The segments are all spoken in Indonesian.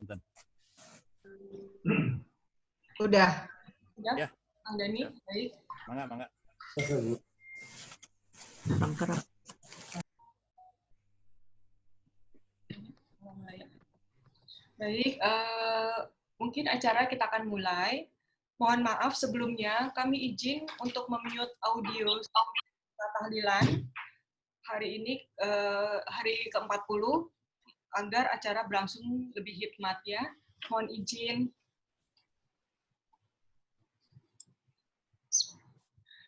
Bentar. Udah. Ya. Kang Dani, baik. Mangga. Baik, mungkin acara kita akan mulai. Mohon maaf sebelumnya, kami izin untuk memute audio tahlilan hari ini, hari ke-40, agar acara berlangsung lebih hikmat ya. Mohon izin.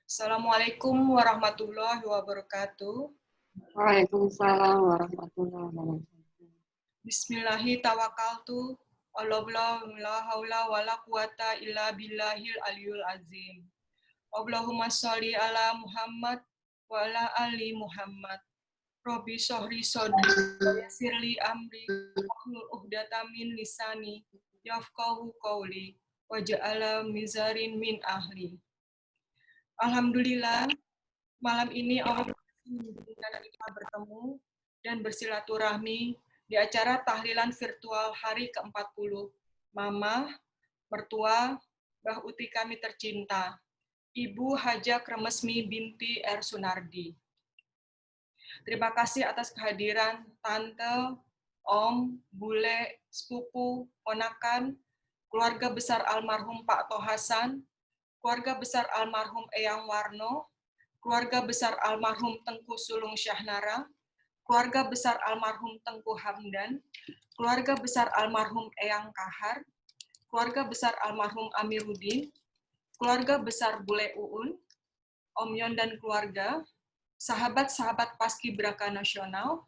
Assalamualaikum warahmatullahi wabarakatuh. Waalaikumsalam warahmatullahi wabarakatuh. Bismillahi tawakkaltu. La haula wala quwata illa billahil aliyul azim. Allahumma sholli ala Muhammad wa ala ali Muhammad. Rabbi shrah sadri wa yassir li amri wahlul 'uqdatam min lisani yafqahu qawli waj'al mizarin min ahli. Alhamdulillah, malam ini Allah mengizinkan kita bertemu dan bersilaturahmi di acara tahlilan virtual hari ke-40. Mama, mertua, Mbah Uti kami tercinta, Ibu Hajah Kremesmi binti R. Sunardi. Terima kasih atas kehadiran Tante, Om, Bule, sepupu, ponakan, keluarga besar almarhum Pak Tohasan, keluarga besar almarhum Eyang Warno, keluarga besar almarhum Tengku Sulung Syahnara, keluarga besar almarhum Tengku Hamdan, keluarga besar almarhum Eyang Kahar, keluarga besar almarhum Amiruddin, keluarga besar Bule Uun, Om Yon dan keluarga, sahabat-sahabat Paskibraka Nasional,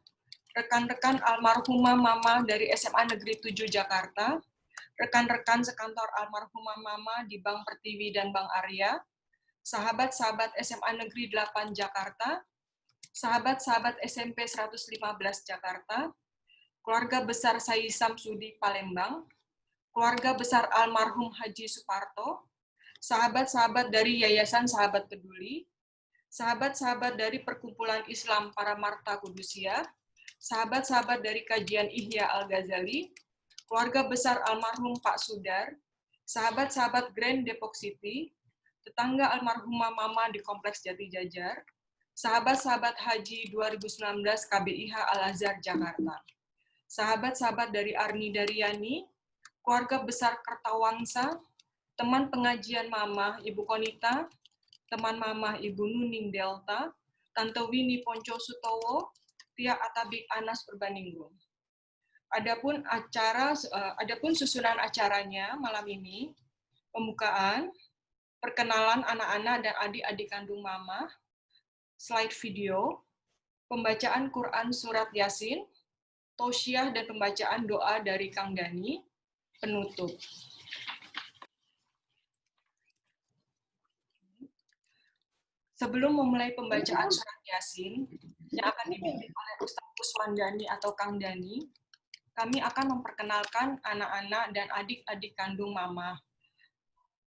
rekan-rekan almarhumah Mama dari SMA Negeri 7 Jakarta, rekan-rekan sekantor almarhumah Mama di Bank Pertiwi dan Bank Arya, sahabat-sahabat SMA Negeri 8 Jakarta, sahabat-sahabat SMP 115 Jakarta, keluarga besar Sayi Samsudi Palembang, keluarga besar almarhum Haji Suparto, sahabat-sahabat dari Yayasan Sahabat Peduli, sahabat-sahabat dari Perkumpulan Islam Para Marta Kudusia, sahabat-sahabat dari Kajian Ihya Al-Ghazali, keluarga besar almarhum Pak Sudar, sahabat-sahabat Grand Depok City, tetangga almarhumah Mama di Kompleks Jati Jajar, sahabat-sahabat Haji 2019 KBIH Al-Azhar Jakarta, sahabat-sahabat dari Arni Daryani, keluarga besar Kertawangsa, teman pengajian Mama Ibu Konita, teman Mama Ibu Nuning Delta, Tante Winnie Ponco Sutowo, Tia Atabik Anas Purbaningrum. Adapun susunan acaranya malam ini, pembukaan, perkenalan anak-anak dan adik-adik kandung Mama, slide video, pembacaan Quran Surat Yasin, tausiah dan pembacaan doa dari Kang Dani, penutup. Sebelum memulai pembacaan Surat Yasin, yang akan dibimbing oleh Ustaz Kuswandani atau Kang Dani, kami akan memperkenalkan anak-anak dan adik-adik kandung Mama,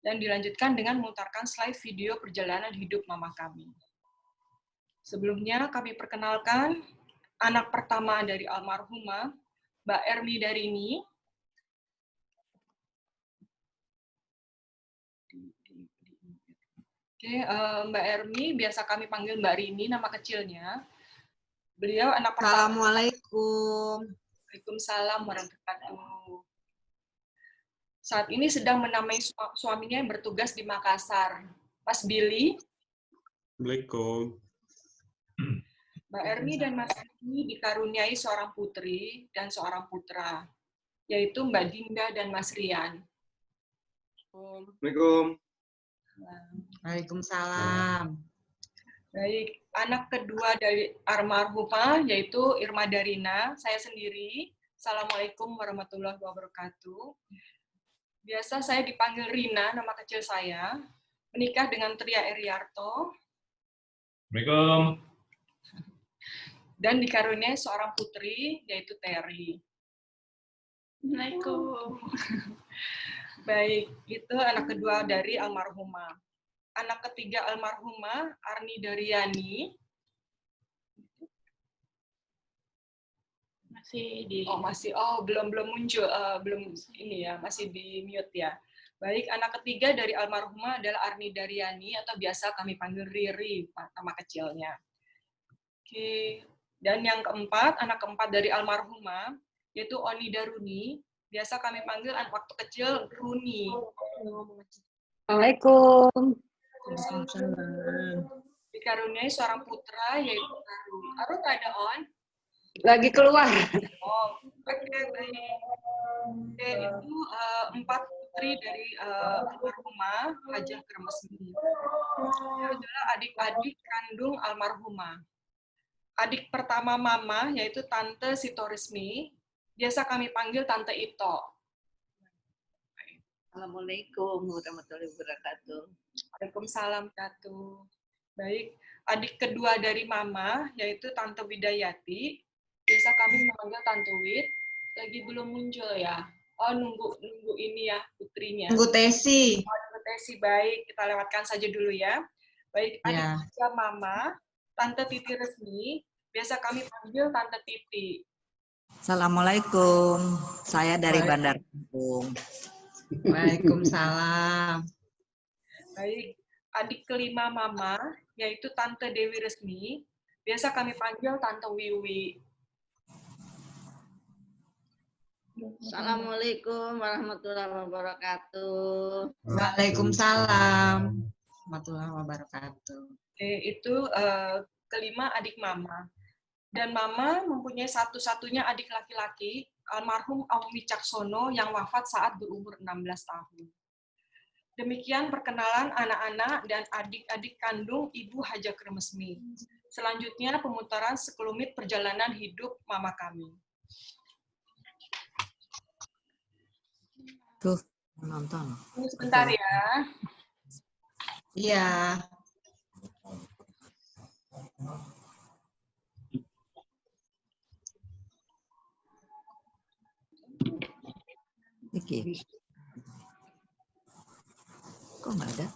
dan dilanjutkan dengan memutarkan slide video perjalanan hidup Mama kami. Sebelumnya kami perkenalkan anak pertama dari almarhumah, Mbak Ermi Darini. Oke, Mbak Ermi, biasa kami panggil Mbak Rini, nama kecilnya. Beliau anak pertama. Assalamualaikum. Waalaikumsalam warahmatullahi wabarakatuh. Saat ini sedang menamai suaminya yang bertugas di Makassar. Mas Billy. Assalamualaikum. Mbak Ermi dan Mas Billy dikaruniai seorang putri dan seorang putra, yaitu Mbak Dinda dan Mas Rian. Assalamualaikum. Waalaikumsalam. Baik, anak kedua dari almarhumah yaitu Irma Darina, saya sendiri. Assalamualaikum warahmatullahi wabarakatuh. Biasa saya dipanggil Rina, nama kecil saya. Menikah dengan Tria Eriarto. Assalamualaikum. Dan dikaruniai seorang putri, yaitu Terry. Assalamualaikum. Baik, itu anak kedua dari almarhumah. Anak ketiga almarhumah, Arni Daryani. Masih di Oh masih, belum muncul, belum ini ya, masih di mute ya. Baik, anak ketiga dari almarhumah adalah Arni Daryani atau biasa kami panggil Riri, nama kecilnya. Oke, dan yang keempat, anak keempat dari almarhumah yaitu Oni Daruni, biasa kami panggil anak waktu kecil Runi. Assalamualaikum. Dikaruniai seorang putra yaitu Arun. Arun ada on? Lagi keluar. Oh, oke, baik. Oke, itu 4 putri dari almarhumah Hajah Kermesmi. Itu adalah adik-adik kandung almarhumah. Adik pertama mama yaitu Tante Sitorismi, biasa kami panggil Tante Ito. Assalamualaikum warahmatullahi wabarakatuh. Waalaikumsalam, Katu. Baik, adik kedua dari mama yaitu Tante Widayati, biasa kami memanggil Tante Wid. Lagi belum muncul ya. Oh, nunggu ini ya, putrinya. Tunggu Tesi. Tante Tesi, baik. Kita lewatkan saja dulu ya. Baik, adik Ya. ketiga mama, Tante Titi Resmi, biasa kami panggil Tante Titi. Assalamualaikum, saya dari Baik. Bandar Lampung. Waalaikumsalam. Baik, adik kelima mama, yaitu Tante Dewi Resmi, biasa kami panggil Tante Wiwi. Assalamualaikum warahmatullahi wabarakatuh. Waalaikumsalam warahmatullahi wabarakatuh. Oke, itu kelima adik mama. Dan mama mempunyai satu-satunya adik laki-laki, almarhum Om Wicaksono yang wafat saat berumur 16 tahun. Demikian perkenalan anak-anak dan adik-adik kandung Ibu Hajah Kermesmi. Selanjutnya pemutaran sekelumit perjalanan hidup mama kami. Tuh, nonton. Tunggu sebentar ya. Iya. Iki. Kok nggak ada?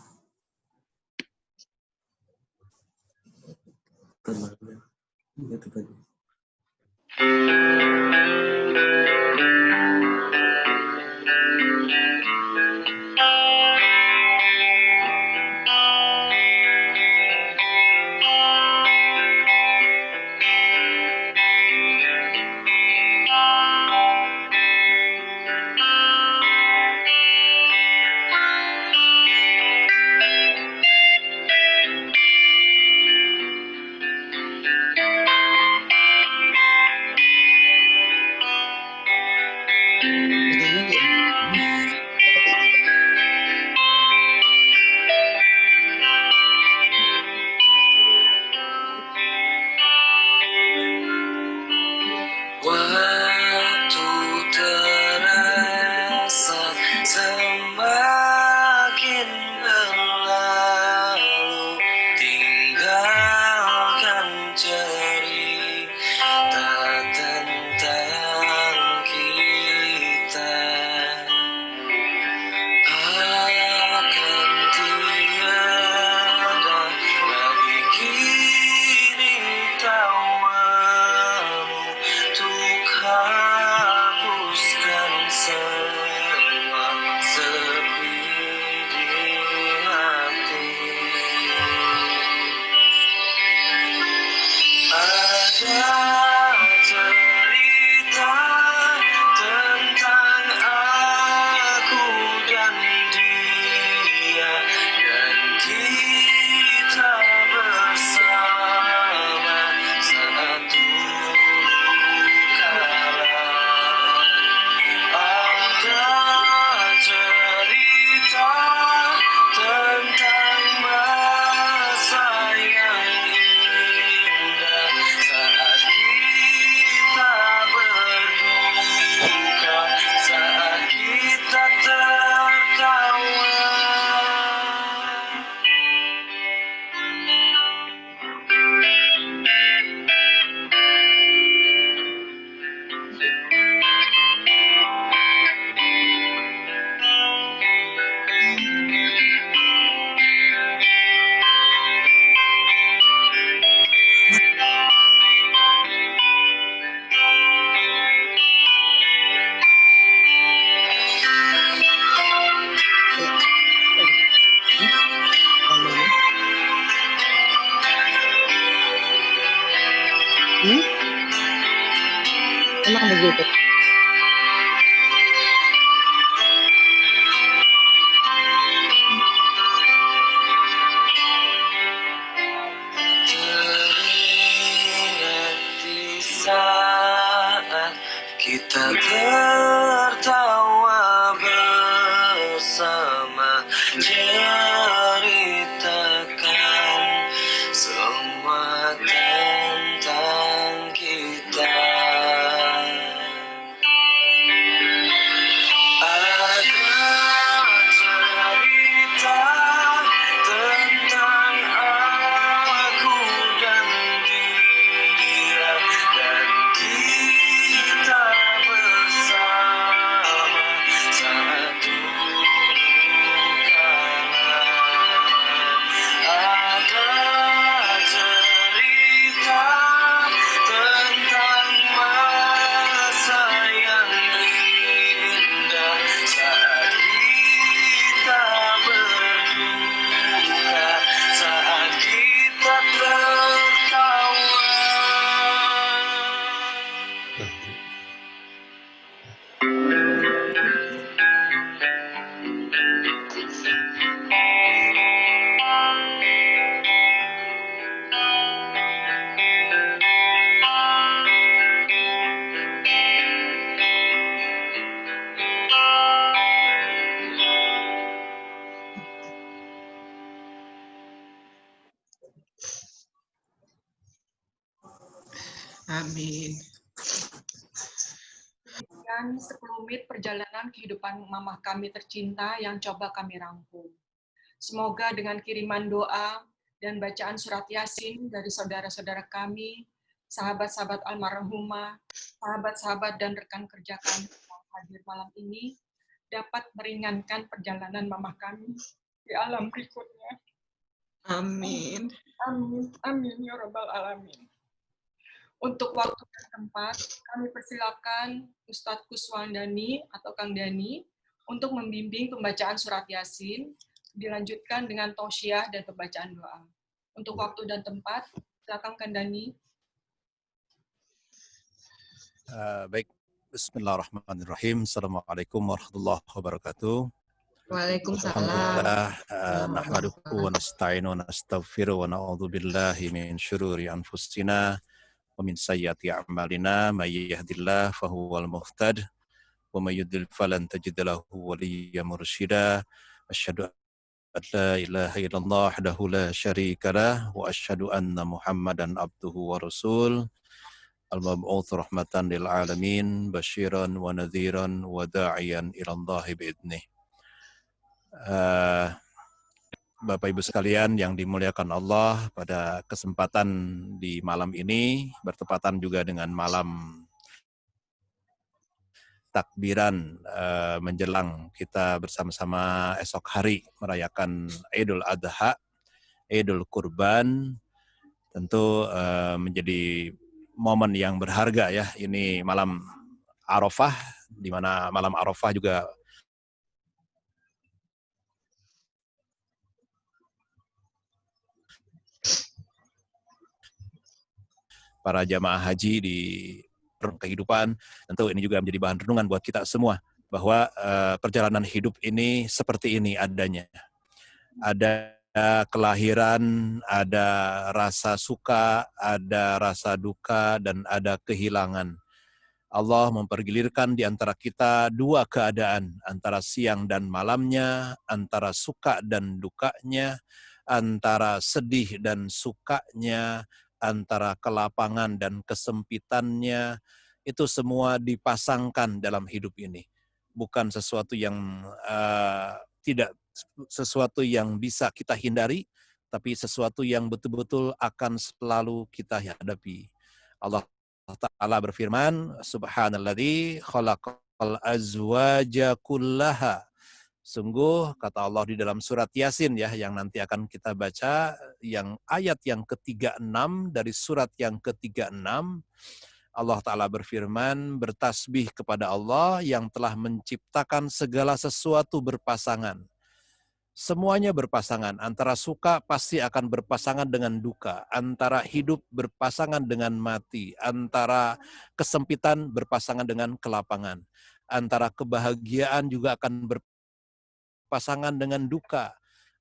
Amin. Dan sekelumit perjalanan kehidupan mamah kami tercinta yang coba kami rangkum. Semoga dengan kiriman doa dan bacaan surat Yasin dari saudara-saudara kami, sahabat-sahabat almarhumah, sahabat-sahabat dan rekan kerja kami yang hadir malam ini, dapat meringankan perjalanan mamah kami di alam berikutnya. Amin. Amin, amin, ya Rabbal Alamin. Untuk waktu dan tempat, kami persilakan Ustadz Kuswandani atau Kang Dani untuk membimbing pembacaan surat Yasin, dilanjutkan dengan tausiah dan pembacaan doa. Untuk waktu dan tempat, silakan Kang Dani. Baik, Bismillahirrahmanirrahim. Assalamualaikum warahmatullahi wabarakatuh. Waalaikumsalam. Alhamdulillah, nahmaduhu wa nasta'inu wa nastaghfiru wa na'udzu billahi min syururi anfusina wa min sayyiati a'malina may yahdihillahu fahuwal muhtad wa may yudlil falan tajid lahu waliyyan mursyida. Asyhadu an la ilaha illallah wahdahu la syarika lah wa asyhadu anna Muhammadan abduhu wa rasul. Al-mab'uts rahmatan lil alamin basyiran wa nadhiran wa da'iyan ila Allah bi'idnih. Bapak Ibu sekalian yang dimuliakan Allah, pada kesempatan di malam ini bertepatan juga dengan malam takbiran menjelang kita bersama-sama esok hari merayakan Idul Adha, Idul Kurban, tentu menjadi momen yang berharga ya. Ini malam Arafah, di mana malam Arafah juga para jamaah haji di kehidupan, tentu ini juga menjadi bahan renungan buat kita semua, bahwa perjalanan hidup ini seperti ini adanya. Ada kelahiran, ada rasa suka, ada rasa duka, dan ada kehilangan. Allah mempergilirkan di antara kita dua keadaan, antara siang dan malamnya, antara suka dan dukanya, antara sedih dan sukanya, antara kelapangan dan kesempitannya. Itu semua dipasangkan dalam hidup ini. Bukan sesuatu yang tidak sesuatu yang bisa kita hindari, tapi sesuatu yang betul-betul akan selalu kita hadapi. Allah Ta'ala berfirman, Subhanalladzi khalaqal azwaja kullaha. Sungguh, kata Allah di dalam surat Yasin ya, yang nanti akan kita baca, yang ayat yang ke-36 dari surat yang ke-36, Allah Ta'ala berfirman, bertasbih kepada Allah yang telah menciptakan segala sesuatu berpasangan. Semuanya berpasangan, antara suka pasti akan berpasangan dengan duka, antara hidup berpasangan dengan mati, antara kesempitan berpasangan dengan kelapangan, antara kebahagiaan juga akan berpasangan dengan duka,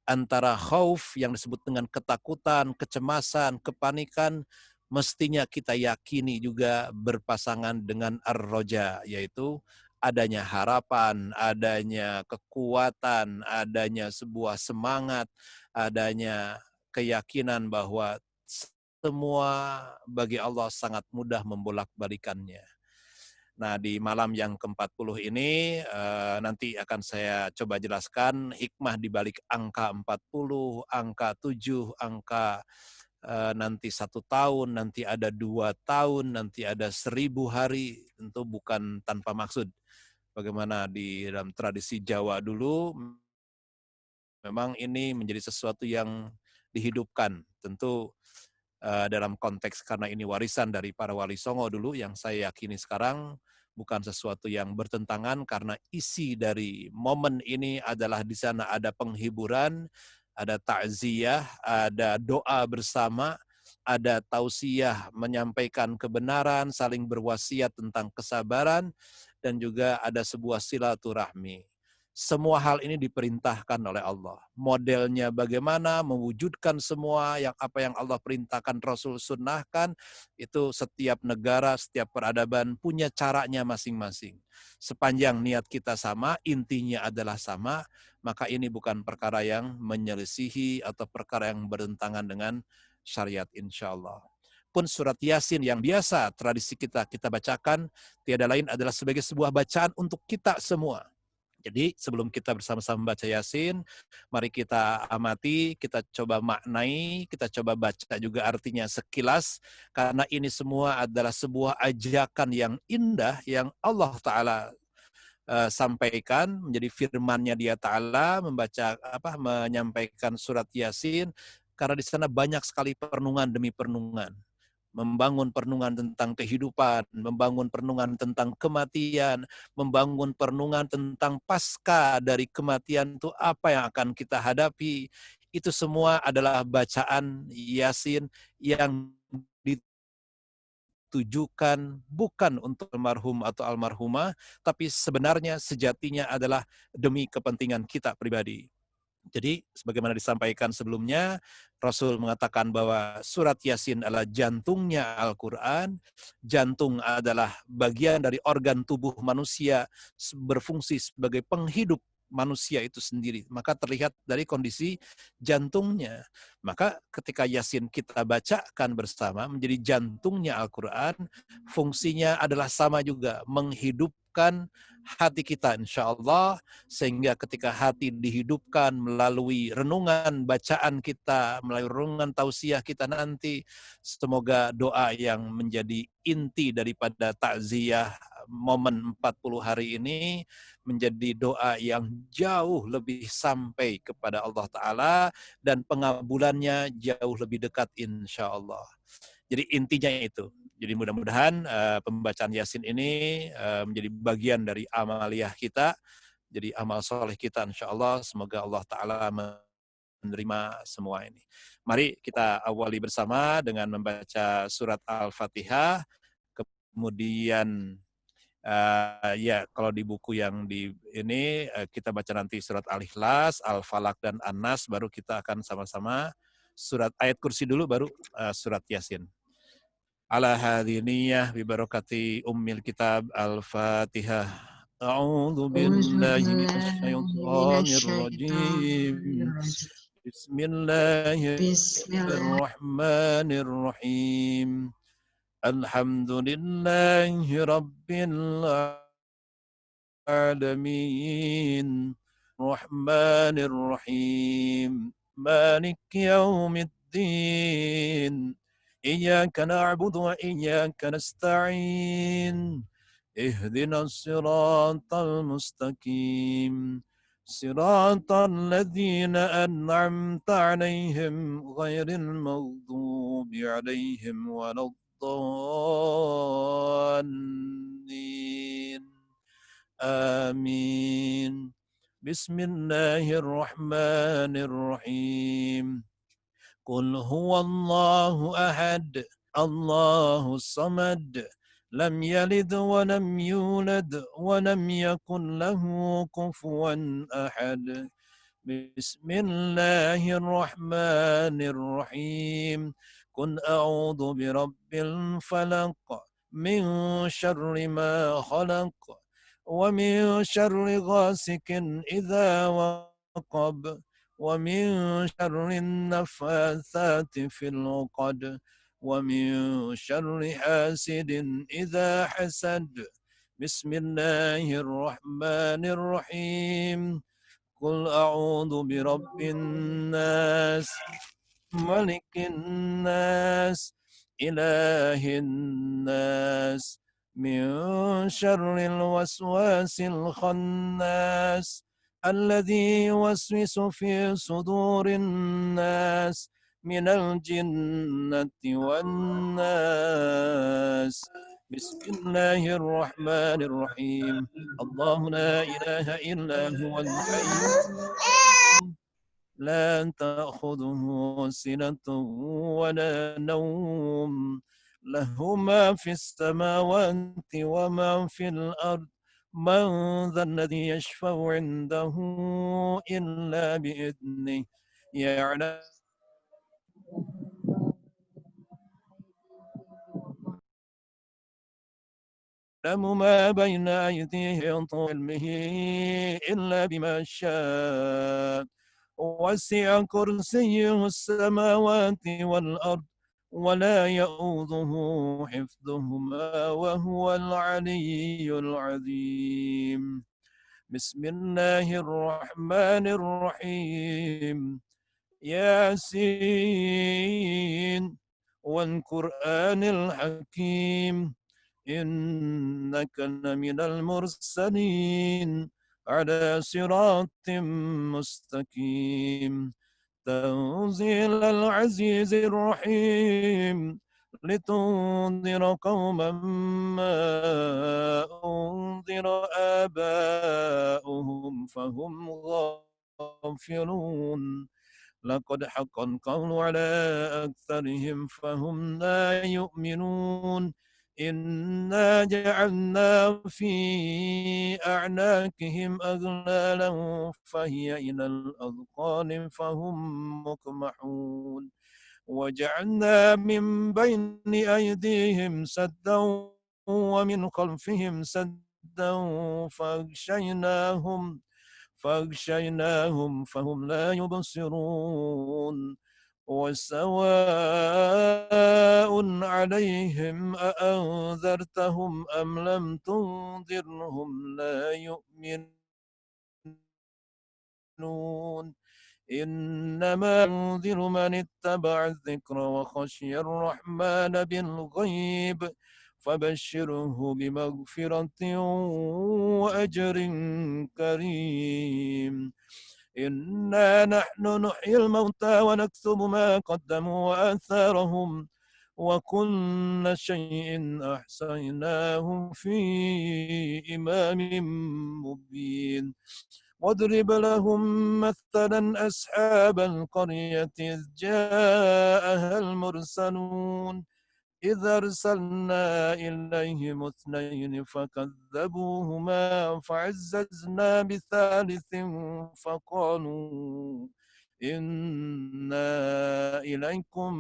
antara khauf yang disebut dengan ketakutan, kecemasan, kepanikan, mestinya kita yakini juga berpasangan dengan ar-roja, yaitu adanya harapan, adanya kekuatan, adanya sebuah semangat, adanya keyakinan bahwa semua bagi Allah sangat mudah membolak-balikannya. Nah, di malam yang ke-40 ini nanti akan saya coba jelaskan hikmah di balik angka 40, angka 7, angka nanti 1 tahun, nanti ada 2 tahun, nanti ada 1000 hari, tentu bukan tanpa maksud. Bagaimana di dalam tradisi Jawa dulu, memang ini menjadi sesuatu yang dihidupkan. Tentu dalam konteks karena ini warisan dari para wali songo dulu, yang saya yakini sekarang bukan sesuatu yang bertentangan, karena isi dari momen ini adalah di sana ada penghiburan, ada takziah, ada doa bersama, ada tausiah menyampaikan kebenaran, saling berwasiat tentang kesabaran, dan juga ada sebuah silaturahmi. Semua hal ini diperintahkan oleh Allah. Modelnya bagaimana mewujudkan semua apa yang Allah perintahkan, Rasul sunnahkan, itu setiap negara, setiap peradaban punya caranya masing-masing. Sepanjang niat kita sama, intinya adalah sama, maka ini bukan perkara yang menyelisihi atau perkara yang bertentangan dengan syariat, insya Allah. pun surat Yasin yang biasa tradisi kita bacakan, tiada lain adalah sebagai sebuah bacaan untuk kita semua. Jadi sebelum kita bersama-sama membaca Yasin, mari kita amati, kita coba maknai, kita coba baca juga artinya sekilas, karena ini semua adalah sebuah ajakan yang indah yang Allah Ta'ala sampaikan menjadi firman-Nya Dia Ta'ala, menyampaikan surat Yasin, karena di sana banyak sekali perenungan demi perenungan. Membangun perenungan tentang kehidupan, membangun perenungan tentang kematian, membangun perenungan tentang pasca dari kematian itu apa yang akan kita hadapi. Itu semua adalah bacaan Yasin yang ditujukan bukan untuk almarhum atau almarhumah, tapi sebenarnya sejatinya adalah demi kepentingan kita pribadi. Jadi, sebagaimana disampaikan sebelumnya, Rasul mengatakan bahwa surat Yasin adalah jantungnya Al-Quran. Jantung adalah bagian dari organ tubuh manusia berfungsi sebagai penghidup manusia itu sendiri. Maka terlihat dari kondisi jantungnya. Maka ketika Yasin kita bacakan bersama menjadi jantungnya Al-Quran, fungsinya adalah sama juga, menghidupkan hati kita insya Allah, sehingga ketika hati dihidupkan melalui renungan bacaan kita, melalui renungan tausiah kita nanti, semoga doa yang menjadi inti daripada takziah momen 40 hari ini menjadi doa yang jauh lebih sampai kepada Allah Ta'ala dan pengabulannya jauh lebih dekat insya Allah. Jadi intinya itu. Jadi mudah-mudahan pembacaan Yasin ini menjadi bagian dari amaliyah kita, jadi amal soleh kita insya Allah. Semoga Allah Ta'ala menerima semua ini. Mari kita awali bersama dengan membaca surat Al-Fatihah, kemudian ya kalau di buku yang di ini kita baca nanti surat Al-Ikhlas, Al-Falaq, dan An-Nas, baru kita akan sama-sama surat ayat kursi dulu, baru surat Yasin. Ala hadhihi niyyah bi barakati ummil kitab Al-Fatihah. A'udzu billahi minasyaitonir rajim. Bismillahirrahmanirrahim. Alhamdulillahi rabbil alamin. Rahmanir rahim. Maliki yaumiddin. إياك نعبد وإياك نستعين اهدنا الصراط المستقيم صراط الذين أنعمت عليهم غير المغضوب عليهم ولا الضالين آمين بسم الله الرحمن الرحيم قل هو الله أحد الله الصمد لم يلد ولم يولد ولم يكن له كفوا أحد بسم الله الرحمن الرحيم قل أعوذ برب الفلق من شر ما خلق ومن شر غاسق إذا وقب ومن شر النفاثات في العقد ومن شر حاسد إذا حسد بسم الله الرحمن الرحيم قل أعوذ برب الناس ملك الناس إله الناس من شر الوسواس الخناس الذي يوسوس في صدور الناس من الجنة والناس بسم الله الرحمن الرحيم الله لا إله إلا هو الحي لا تأخذه سنة ولا نوم له ما في السماوات وما في الأرض من ذا الذي يشفع عنده إلا بإذنه يعلم ما بين أيديهم علمه إلا بما شاء وسع كرسيه السماوات والأرض ولا يؤوده حفظهما وهو العلي العظيم. بسم الله الرحمن الرحيم. ياسين والقرآن الحكيم إنك لمن المرسلين على صراط مستقيم تنزيل العزيز الرحيم لتنذر قوما ما أنذر آباؤهم فهم غافلون لقد حق القول على أكثرهم فهم لا يؤمنون إنا جعلنا في أعناقهم أغلالا فهي إلى الأذقان فهم مقمحون وجعلنا من بين أيديهم سدا ومن خلفهم سدا فأغشيناهم فهم لا يبصرون وسواء عليهم أأنذرتهم أم لم تنذرهم لا يؤمنون إنما ينذر من اتبع الذكر وخشي الرحمن بالغيب فبشره بمغفرة وأجر كريم إنا نحن نحيي الموتى ونكتب ما قدموا وآثارهم وكل شيء أحصيناه في إمام مبين واضرب لهم مثلا أصحاب القرية إذ جاءها المرسلون إذ أرسلنا إليهم اثنين فكذبوهما فعززنا بثالث فقالوا إنا إليكم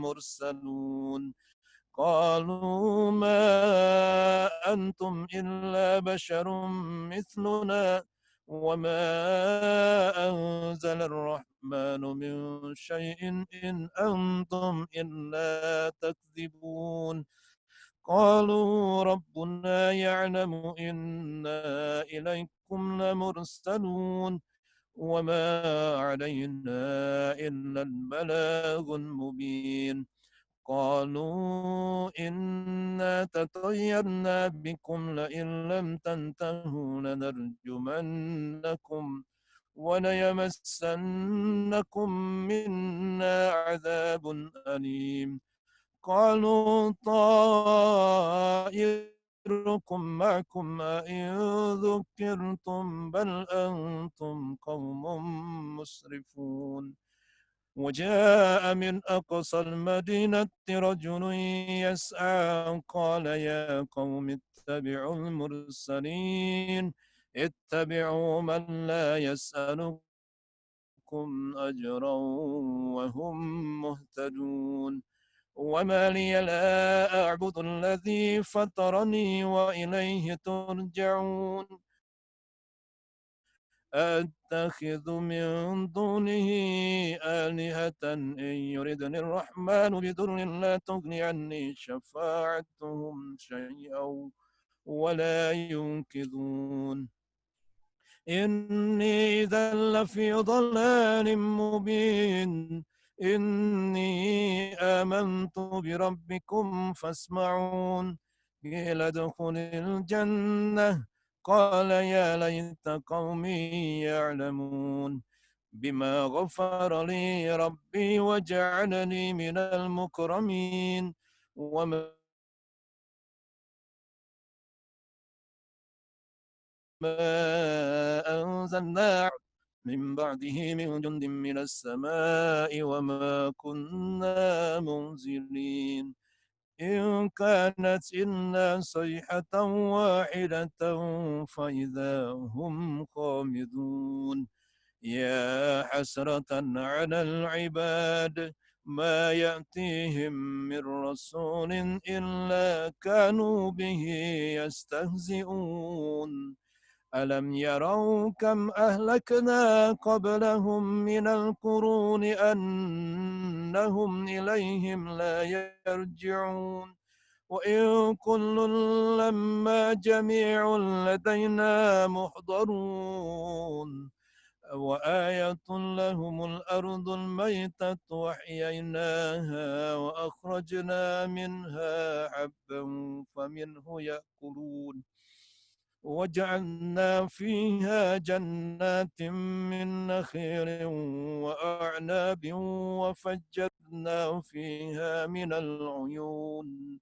مرسلون قالوا ما أنتم إلا بشر مثلنا وما أنزل الرحمن من شيء إن أنتم إلا تكذبون قالوا ربنا يعلم إنا إليكم لمرسلون وما علينا إلا البلاغ المبين قالوا إنا تطيرنا بكم لئن لم تنتهوا لنرجمنكم وليمسنكم منا عذاب أليم قالوا طائركم معكم أئن ذكرتم بل أنتم قوم مسرفون وجاء من أقصى المدينة رجل يسعى قال يا قوم اتبعوا المرسلين اتبعوا من لا يسألكم أجرا وهم مهتدون وما لي لا أعبد الذي فطرني وإليه ترجعون أتخذ من دونه آلهة إن يردني الرحمن بضر لا تغني عني شفاعتهم شيئا ولا ينقذون إني إذا لفي ضلال مبين إني آمنت بربكم فاسمعون قيل ادخل الجنة قال يا ليت قومي يعلمون بما غفر لي ربي وجعلني من المكرمين وما أنزلنا من بعده من جند من السماء وما كنا منزلين إن كانت إلا صيحة واحدة فإذا هم خامدون يا حسرة على العباد ما يأتيهم من رسول إلا كانوا به يستهزئون ألم يروا كم أهلكنا قبلهم من القرون أنهم إليهم لا يرجعون وإن كل لما جميع لدينا محضرون وآية لهم الأرض الميتة وأحييناها وأخرجنا منها حبا فمنه يأكلون وجعلنا فيها جنات من نخيل وأعناب وفجرنا فيها من العيون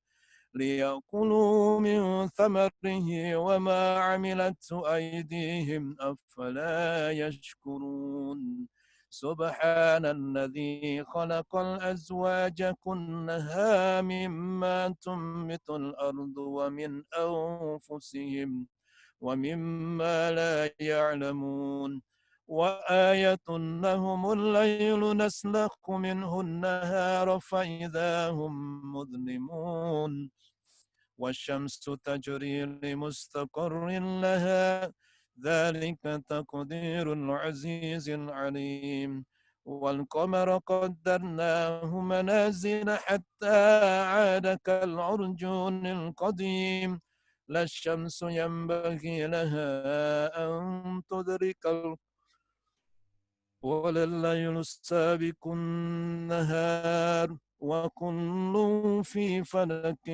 ليأكلوا من ثمره وما عملته أيديهم أفلا يشكرون سبحان الذي خلق الأزواج كلها مما تنبت الأرض ومن أنفسهم ومما لا يعلمون وآية لهم الليل نسلخ منه النهار فإذا هم مظلمون والشمس تجري لمستقر لها ذلك تقدير العزيز العليم والقمر قدرناه منازل حتى عاد كالعرجون القديم لا الشمس ينبغي لها أن تدرك ولا الليل سابق النهار وكل في فلك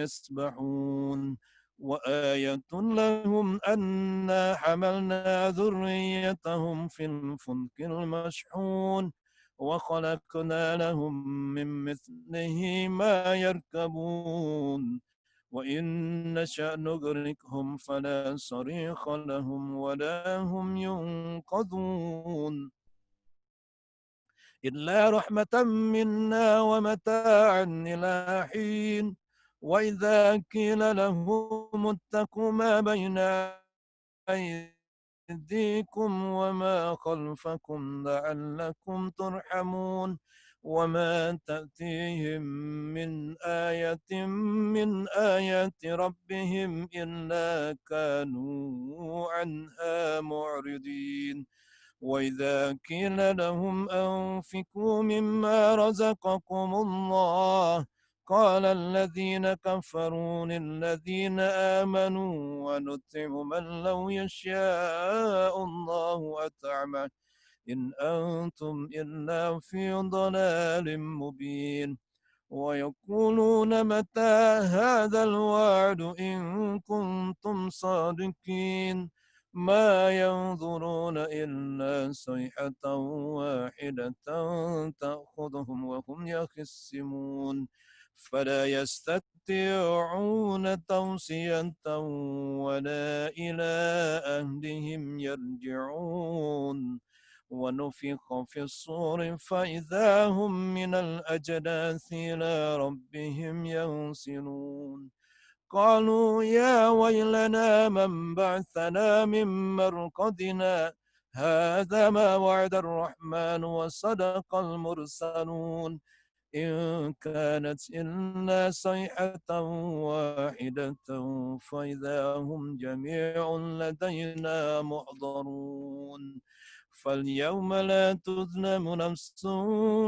يسبحون وآية لهم أنا حملنا ذريتهم في الفلك المشحون وخلقنا لهم من مثله ما يركبون وإن نشأ نغرقهم فلا صريخ لهم ولا هم ينقذون إلا رحمة منا ومتاعا إلى حين وإذا قيل لهم اتقوا ما بين أيديكم وما خلفكم لعلكم ترحمون وما تأتيهم من آية من آيات ربهم إلا كانوا عنها معرضين وإذا قيل لهم أنفقوا مما رزقكم الله قال الذين كفروا للذين آمنوا ونطعم من لو يشاء الله أطعمه إن أنتم إلا في ضلال مبين ويقولون متى هذا الوعد إن كنتم صادقين ما ينظرون إلا صيحة واحدة تأخذهم وهم يخصمون فلا يستطيعون توصية ولا إلى أهلهم يرجعون ونفخ في الصور فإذا هم من الأجداث إلى ربهم ينسلون قالوا يا ويلنا من بعثنا من مرقدنا هذا ما وعد الرحمن وصدق المرسلون إن كانت إلا صيحة واحدة فإذا هم جميع لدينا محضرون فاليوم لا تظلم نفس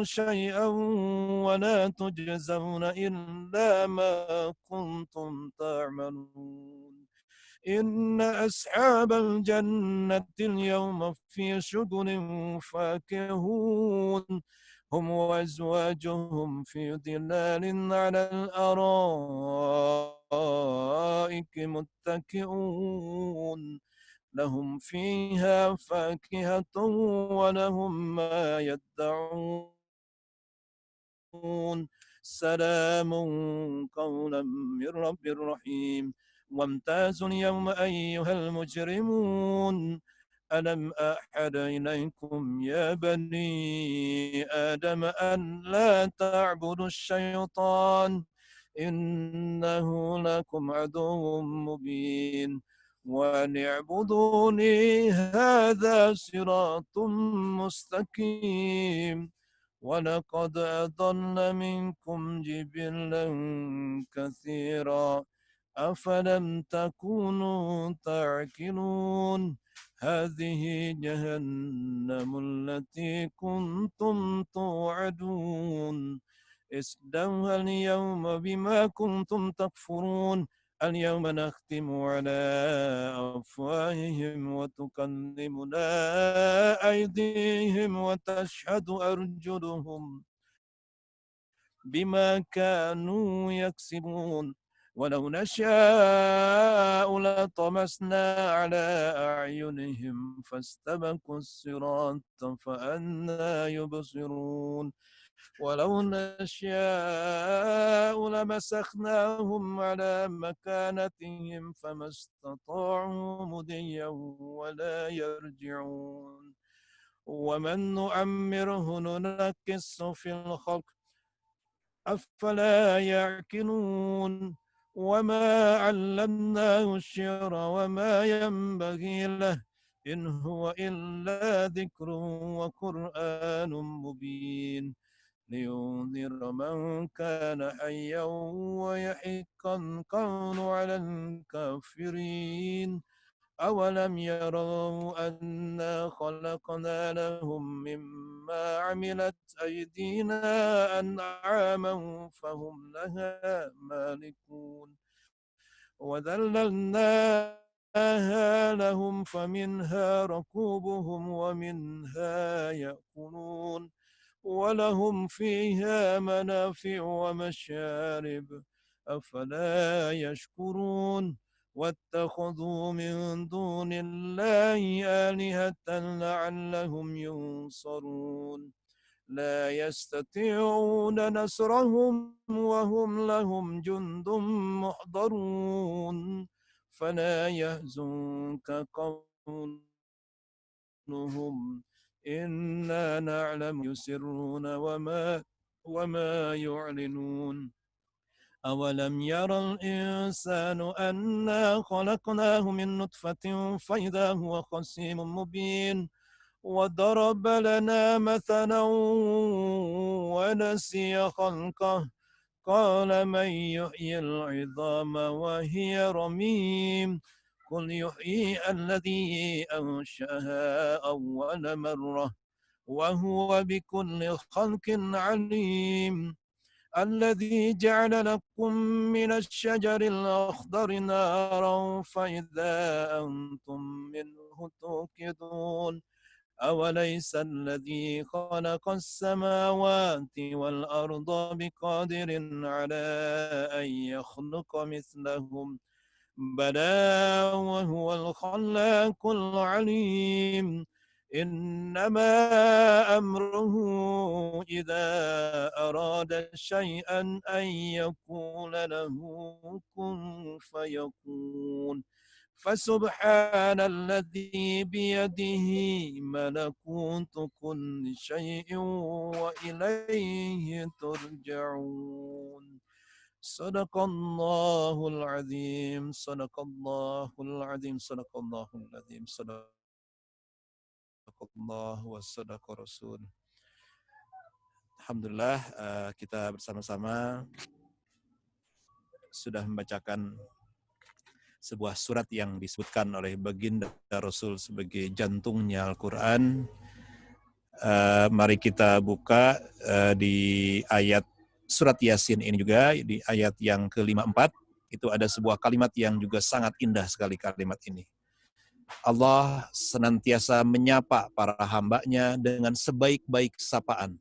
شيئا ولا تجزون إلا ما كنتم تعملون إن أصحاب الجنة اليوم في شغل فاكهون هم وأزواجهم في ظلال على الأرائك متكئون لهم فيها فاكهة ولهم ما يدعون سلام قولا من رب رحيم وامتازوا اليوم أيها المجرمون ألم أحد إليكم يا بني آدم أن لا تعبدوا الشيطان إنه لكم عدو مبين وأن اعبدوني هذا صراط مستقيم ولقد أضل منكم جبلا كثيرا أفلم تكونوا تعقلون هذه جهنم التي كنتم توعدون اصلوها اليوم بما كنتم تكفرون اليوم نختم على أفواههم وتكلمنا أيديهم وتشهد أرجلهم بما كانوا يكسبون ولو نشاء لطمسنا على أعينهم فاستبقوا الصراط فأنى يبصرون ولو نشاء لمسخناهم على مكانتهم فما استطاعوا مضيا ولا يرجعون ومن نعمره ننكس في الخلق أفلا يعقلون وما علمناه الشعر وما ينبغي له إن هو إلا ذكر وقرآن مبين لينذر من كان حيا ويحق القول على الكافرين أولم يروا أنا خلقنا لهم مما عملت أيدينا أنعاما فهم لها مالكون وذللناها لهم فمنها ركوبهم ومنها يأكلون ولهم فيها منافع ومشارب أفلا يشكرون واتخذوا من دون الله آلهة لعلهم ينصرون لا يستطيعون نصرهم وهم لهم جند محضرون فلا يحزنك قولهم إنا نعلم يسرون وما يعلنون أولم يرى الإنسان أنا خلقناه من نطفة فإذا هو خصيم مبين وضرب لنا مثلا ونسي خلقه قال من يحيي العظام وهي رميم قل يحيي الذي أنشأها أول مرة وهو بكل خلق عليم الذي جعل لكم من الشجر الأخضر نارا فإذا أنتم منه توقدون أوليس الذي خلق السماوات والأرض بقادر على أن يخلق مثلهم بلى وهو الخلاق العليم إنما أمره إذا أراد شيئا أن يقول له كن فيكون فسبحان الذي بيده ملكوت كل شيء وإليه ترجعون صدق الله العظيم صدق الله العظيم صدق الله العظيم صدق Allah wa sadaqa rasul. Alhamdulillah kita bersama-sama sudah membacakan sebuah surat yang disebutkan oleh baginda Rasul sebagai jantungnya Al-Quran. Mari kita buka di ayat surat Yasin ini juga, di ayat yang ke-54. Itu ada sebuah kalimat yang juga sangat indah sekali kalimat ini. Allah senantiasa menyapa para hambanya dengan sebaik-baik sapaan.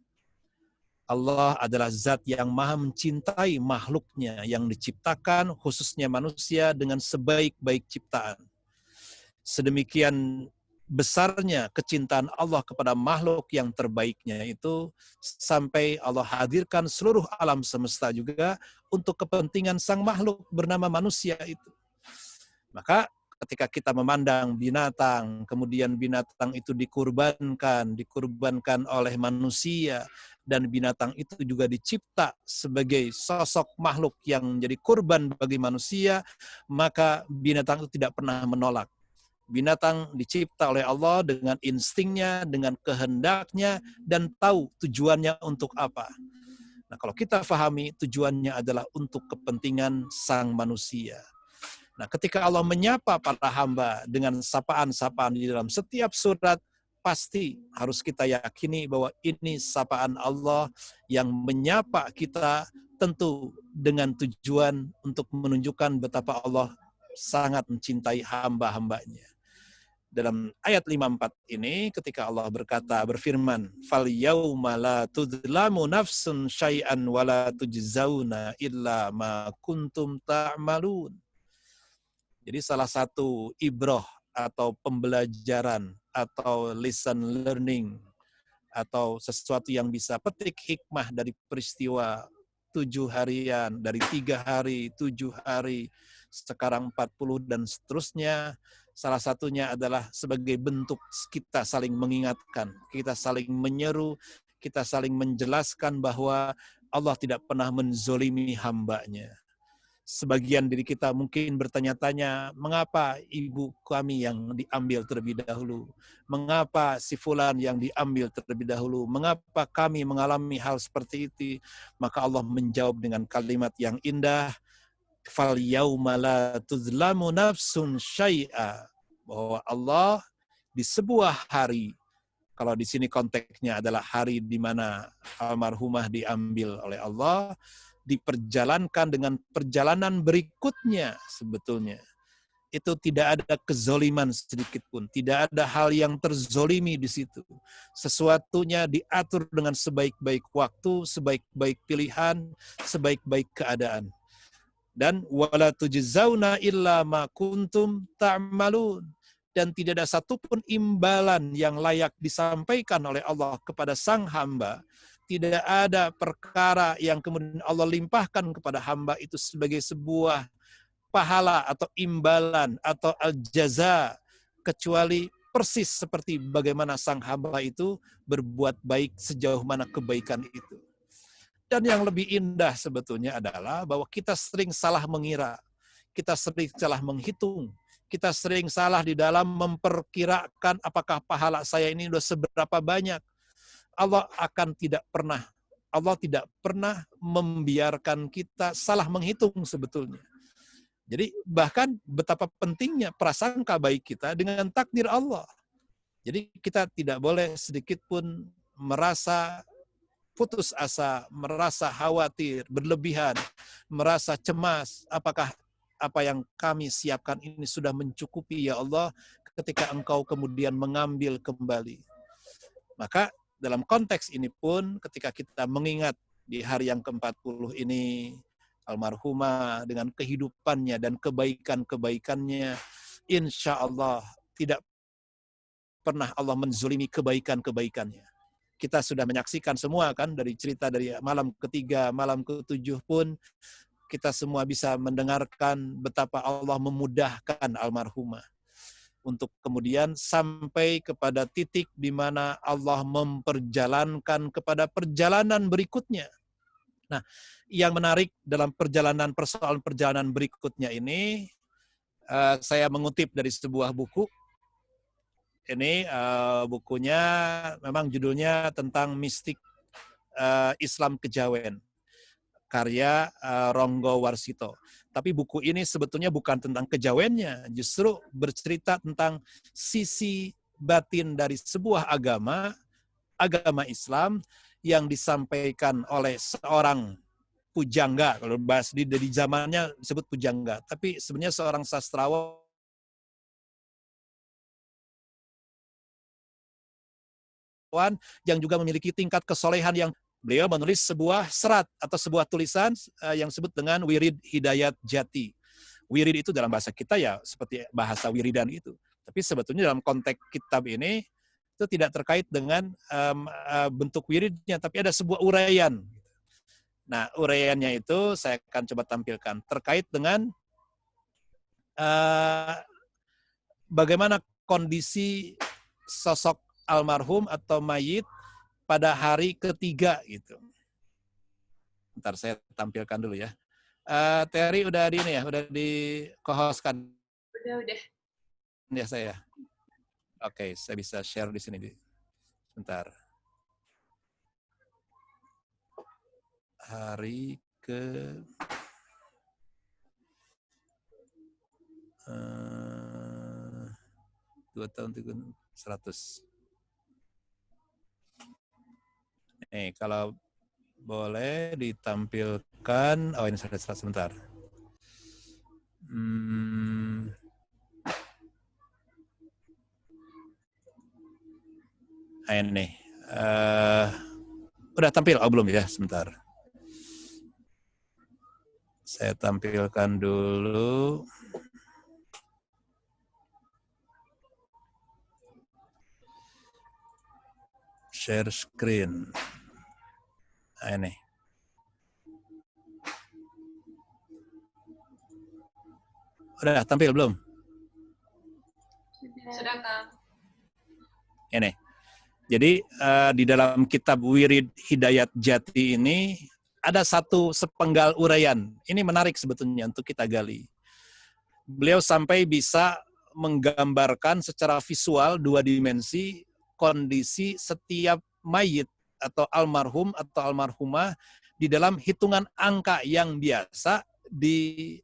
Allah adalah zat yang maha mencintai makhluknya yang diciptakan, khususnya manusia, dengan sebaik-baik ciptaan. Sedemikian besarnya kecintaan Allah kepada makhluk yang terbaiknya itu, sampai Allah hadirkan seluruh alam semesta juga untuk kepentingan sang makhluk bernama manusia itu. Maka ketika kita memandang binatang, kemudian binatang itu dikurbankan oleh manusia, dan binatang itu juga dicipta sebagai sosok makhluk yang menjadi kurban bagi manusia, maka binatang itu tidak pernah menolak. Binatang dicipta oleh Allah dengan instingnya, dengan kehendaknya, dan tahu tujuannya untuk apa. Nah, kalau kita pahami tujuannya adalah untuk kepentingan sang manusia. Nah, ketika Allah menyapa para hamba dengan sapaan-sapaan di dalam setiap surat, pasti harus kita yakini bahwa ini sapaan Allah yang menyapa kita, tentu dengan tujuan untuk menunjukkan betapa Allah sangat mencintai hamba-hambanya. Dalam ayat 54 ini ketika Allah berfirman, "Fal yauma la tudlamu nafsun syai'an wa la tujzauna illa ma kuntum ta'malun." Jadi salah satu ibroh atau pembelajaran atau lesson learning atau sesuatu yang bisa petik hikmah dari peristiwa 7 harian, dari 3 hari, 7 hari, sekarang 40 dan seterusnya. Salah satunya adalah sebagai bentuk kita saling mengingatkan, kita saling menyeru, kita saling menjelaskan bahwa Allah tidak pernah menzolimi hambanya. Sebagian diri kita mungkin bertanya-tanya, mengapa ibu kami yang diambil terlebih dahulu? Mengapa si fulan yang diambil terlebih dahulu? Mengapa kami mengalami hal seperti itu? Maka Allah menjawab dengan kalimat yang indah, fal yauma la tuzlamu nafsun syai'a, bahwa Allah di sebuah hari, kalau di sini konteksnya adalah hari di mana almarhumah diambil oleh Allah, diperjalankan dengan perjalanan berikutnya sebetulnya. Itu tidak ada kezoliman sedikit pun, tidak ada hal yang terzolimi di situ. Sesuatunya diatur dengan sebaik-baik waktu, sebaik-baik pilihan, sebaik-baik keadaan. Dan wala tujzauna illa ma kuntum ta'malun, dan tidak ada satupun imbalan yang layak disampaikan oleh Allah kepada sang hamba. Tidak ada perkara yang kemudian Allah limpahkan kepada hamba itu sebagai sebuah pahala atau imbalan atau al-jaza, kecuali persis seperti bagaimana sang hamba itu berbuat baik sejauh mana kebaikan itu. Dan yang lebih indah sebetulnya adalah bahwa kita sering salah mengira, kita sering salah menghitung, kita sering salah di dalam memperkirakan apakah pahala saya ini sudah seberapa banyak. Allah tidak pernah membiarkan kita salah menghitung sebetulnya. Jadi bahkan betapa pentingnya prasangka baik kita dengan takdir Allah. Jadi kita tidak boleh sedikit pun merasa putus asa, merasa khawatir, berlebihan, merasa cemas, apakah apa yang kami siapkan ini sudah mencukupi ya Allah ketika Engkau kemudian mengambil kembali. Maka dalam konteks ini pun ketika kita mengingat di hari yang ke-40 ini almarhumah dengan kehidupannya dan kebaikan-kebaikannya, insya Allah tidak pernah Allah menzulimi kebaikan-kebaikannya. Kita sudah menyaksikan semua kan dari cerita dari malam ketiga, malam ke-7 pun kita semua bisa mendengarkan betapa Allah memudahkan almarhumah untuk kemudian sampai kepada titik di mana Allah memperjalankan kepada perjalanan berikutnya. Nah, yang menarik dalam persoalan perjalanan berikutnya ini, saya mengutip dari sebuah buku. Ini bukunya memang judulnya tentang mistik Islam Kejawen, karya Ronggo Warsito. Tapi buku ini sebetulnya bukan tentang kejawennya, justru bercerita tentang sisi batin dari sebuah agama Islam yang disampaikan oleh seorang pujangga. Kalau bahas di zamannya disebut pujangga, tapi sebenarnya seorang sastrawan yang juga memiliki tingkat kesolehan yang beliau menulis sebuah serat atau sebuah tulisan yang disebut dengan Wirid Hidayat Jati. Wirid itu dalam bahasa kita ya seperti bahasa wiridan itu. Tapi sebetulnya dalam konteks kitab ini itu tidak terkait dengan bentuk wiridnya, tapi ada sebuah uraian. Nah, uraiannya itu saya akan coba tampilkan terkait dengan bagaimana kondisi sosok almarhum atau mayit pada hari ketiga gitu. Bentar saya tampilkan dulu ya. Terry udah di ini ya, udah di co-hostkan. Udah. Ya saya. Oke, saya bisa share di sini. Bentar. Hari ke 2 tahun 100. Nih, kalau boleh ditampilkan, oh ini sudah sebentar. Ini, udah tampil? Oh belum ya, sebentar. Saya tampilkan dulu. Share screen. Nah, ini. Udah tampil belum? Sudah, Kang. Ini. Jadi di dalam kitab Wirid Hidayat Jati ini ada satu sepenggal uraian. Ini menarik sebetulnya untuk kita gali. Beliau sampai bisa menggambarkan secara visual 2 dimensi kondisi setiap mayit atau almarhum atau almarhumah di dalam hitungan angka yang biasa di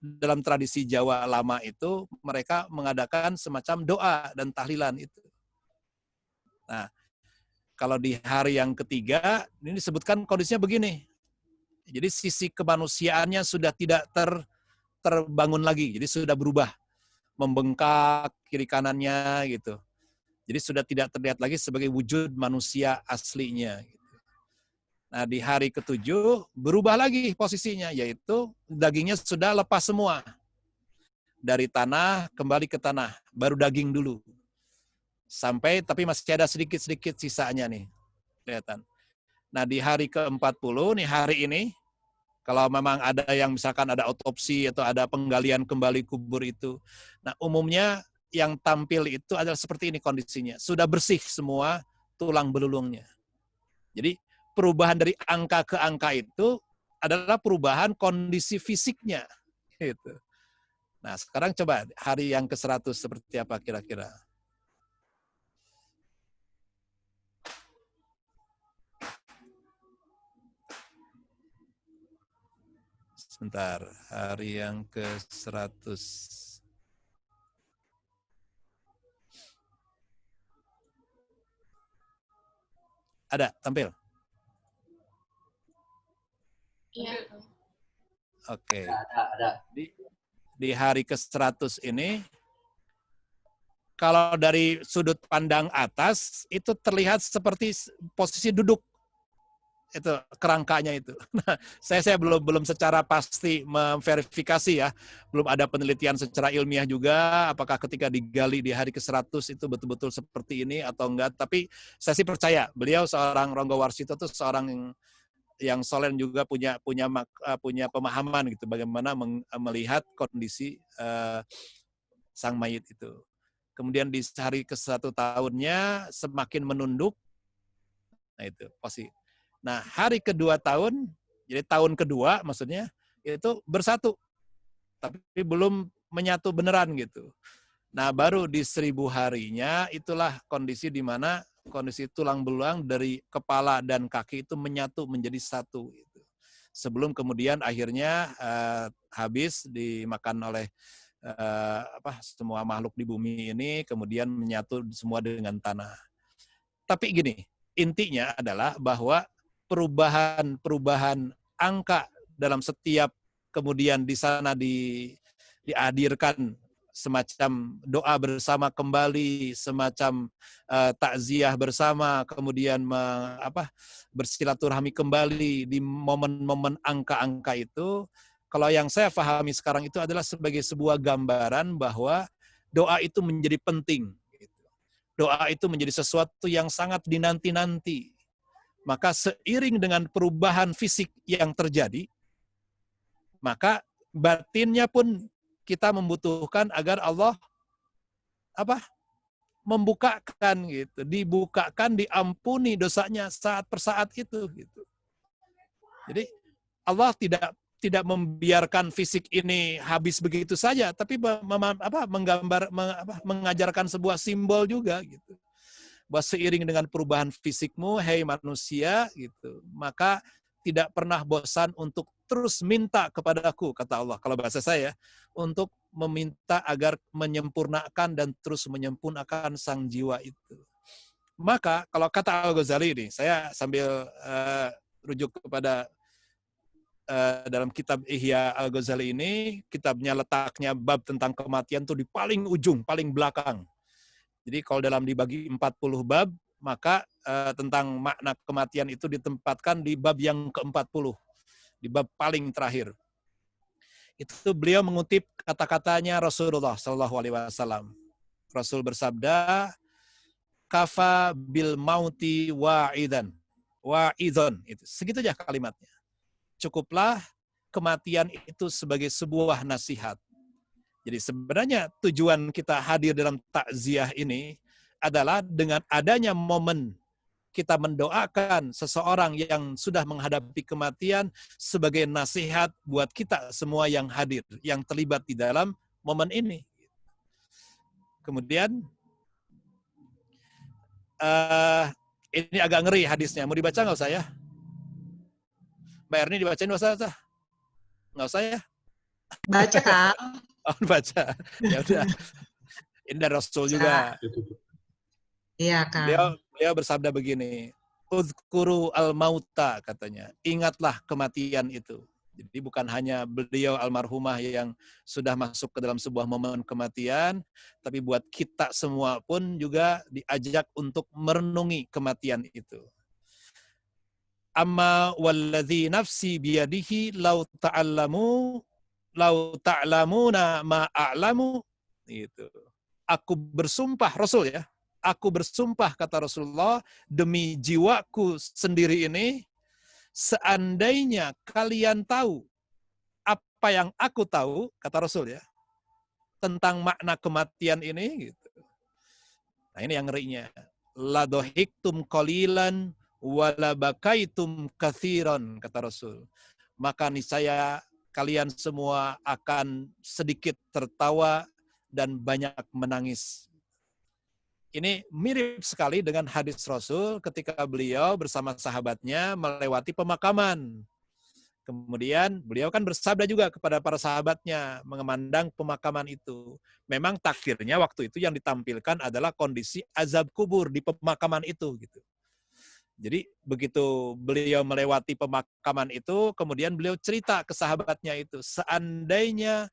dalam tradisi Jawa lama itu mereka mengadakan semacam doa dan tahlilan itu. Nah, kalau di hari yang ketiga, ini disebutkan kondisinya begini. Jadi sisi kemanusiaannya sudah tidak terbangun lagi, jadi sudah berubah. Membengkak kiri kanannya gitu. Jadi sudah tidak terlihat lagi sebagai wujud manusia aslinya. Nah, di hari ketujuh berubah lagi posisinya, yaitu dagingnya sudah lepas semua. Dari tanah kembali ke tanah, baru daging dulu. Sampai tapi masih ada sedikit-sedikit sisanya nih. Kelihatan. Nah, di hari ke-40 nih hari ini kalau memang ada yang misalkan ada otopsi atau ada penggalian kembali kubur itu. Nah, umumnya yang tampil itu adalah seperti ini kondisinya. Sudah bersih semua tulang belulungnya. Jadi, perubahan dari angka ke angka itu adalah perubahan kondisi fisiknya. Gitu. Nah, sekarang coba hari yang ke-100 seperti apa kira-kira? Sebentar, hari yang ke-100. Ada, tampil? Iya. Oke. Ada. Di hari ke-100 ini, kalau dari sudut pandang atas, itu terlihat seperti posisi duduk. Itu kerangkanya itu. Nah, saya belum secara pasti memverifikasi ya, belum ada penelitian secara ilmiah juga apakah ketika digali di hari ke-100 itu betul-betul seperti ini atau enggak, tapi saya sih percaya beliau seorang Ronggo Warsito itu seorang yang soleh juga punya pemahaman gitu bagaimana melihat kondisi sang mayit itu. Kemudian di hari ke-1 tahunnya semakin menunduk. Nah, itu pasti. Nah, hari kedua tahun, jadi tahun kedua maksudnya, itu bersatu. Tapi belum menyatu beneran gitu. Nah, baru di 1000 harinya, itulah kondisi di mana kondisi tulang belulang dari kepala dan kaki itu menyatu menjadi satu. Gitu. Sebelum kemudian akhirnya habis dimakan oleh semua makhluk di bumi ini, kemudian menyatu semua dengan tanah. Tapi gini, intinya adalah bahwa perubahan angka dalam setiap kemudian di sana dihadirkan semacam doa bersama kembali, semacam takziah bersama, kemudian bersilaturahmi kembali di momen-momen angka-angka itu. Kalau yang saya pahami sekarang itu adalah sebagai sebuah gambaran bahwa doa itu menjadi penting. Doa itu menjadi sesuatu yang sangat dinanti-nanti. Maka seiring dengan perubahan fisik yang terjadi, maka batinnya pun kita membutuhkan agar Allah membukakan gitu, dibukakan, diampuni dosanya saat per saat itu gitu. Jadi Allah tidak membiarkan fisik ini habis begitu saja, tapi mengajarkan sebuah simbol juga gitu. Bahwa seiring dengan perubahan fisikmu, hei manusia, gitu, maka tidak pernah bosan untuk terus minta kepadaku, kata Allah. Kalau bahasa saya, untuk meminta agar menyempurnakan dan terus menyempurnakan sang jiwa itu. Maka kalau kata Al-Ghazali ini, saya sambil rujuk kepada dalam kitab Ihya Al-Ghazali ini, kitabnya letaknya bab tentang kematian tuh di paling ujung, paling belakang. Jadi kalau dalam dibagi 40 bab, maka tentang makna kematian itu ditempatkan di bab yang ke-40, di bab paling terakhir. Itu beliau mengutip kata-katanya Rasulullah SAW. Rasul bersabda, kafa bil mauti wa'idan. Wa'idhon. Segitu aja kalimatnya. Cukuplah kematian itu sebagai sebuah nasihat. Jadi sebenarnya tujuan kita hadir dalam takziah ini adalah dengan adanya momen kita mendoakan seseorang yang sudah menghadapi kematian sebagai nasihat buat kita semua yang hadir, yang terlibat di dalam momen ini. Kemudian, ini agak ngeri hadisnya. Mau dibaca nggak usah ya? Mbak Erni dibacain nggak usah? Nggak usah ya? Baca, Kak. Oh, baca. Ya udah. Ini dari Rasul juga. Iya, Kak. Beliau bersabda begini, "Uzkuru al-mauta," katanya. Ingatlah kematian itu. Jadi bukan hanya beliau almarhumah yang sudah masuk ke dalam sebuah momen kematian, tapi buat kita semua pun juga diajak untuk merenungi kematian itu. Amma walladzi nafsi biyadihi law ta'lamuna ma a'lamu, itu. Aku bersumpah, Rasul ya. Aku bersumpah, kata Rasulullah, demi jiwaku sendiri ini, seandainya kalian tahu apa yang aku tahu, kata Rasul ya, tentang makna kematian ini, gitu. Nah, ini yang ngerinya. La dohiktum qalilan wala bakaitum katsiran, kata Rasul. Maka niscaya kalian semua akan sedikit tertawa dan banyak menangis. Ini mirip sekali dengan hadis Rasul ketika beliau bersama sahabatnya melewati pemakaman. Kemudian beliau kan bersabda juga kepada para sahabatnya memandang pemakaman itu. Memang takdirnya waktu itu yang ditampilkan adalah kondisi azab kubur di pemakaman itu, gitu. Jadi begitu beliau melewati pemakaman itu, kemudian beliau cerita ke sahabatnya itu, seandainya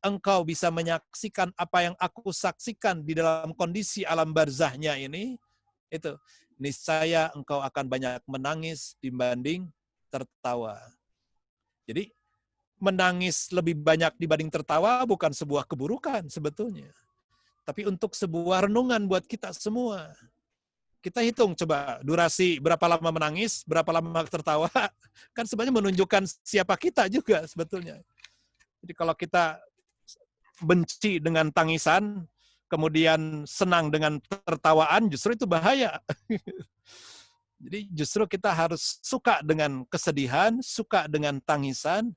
engkau bisa menyaksikan apa yang aku saksikan di dalam kondisi alam barzahnya ini, itu niscaya engkau akan banyak menangis dibanding tertawa. Jadi menangis lebih banyak dibanding tertawa bukan sebuah keburukan sebetulnya, tapi untuk sebuah renungan buat kita semua. Kita hitung coba durasi berapa lama menangis, berapa lama tertawa, kan sebenarnya menunjukkan siapa kita juga sebetulnya. Jadi kalau kita benci dengan tangisan, kemudian senang dengan tertawaan, justru itu bahaya. Jadi justru kita harus suka dengan kesedihan, suka dengan tangisan,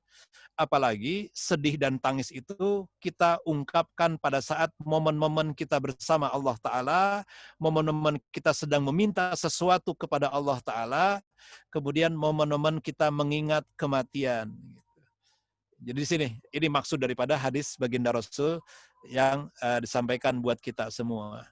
apalagi sedih dan tangis itu kita ungkapkan pada saat momen-momen kita bersama Allah Ta'ala, momen-momen kita sedang meminta sesuatu kepada Allah Ta'ala, kemudian momen-momen kita mengingat kematian. Jadi di sini, ini maksud daripada hadis baginda Rasul yang disampaikan buat kita semua.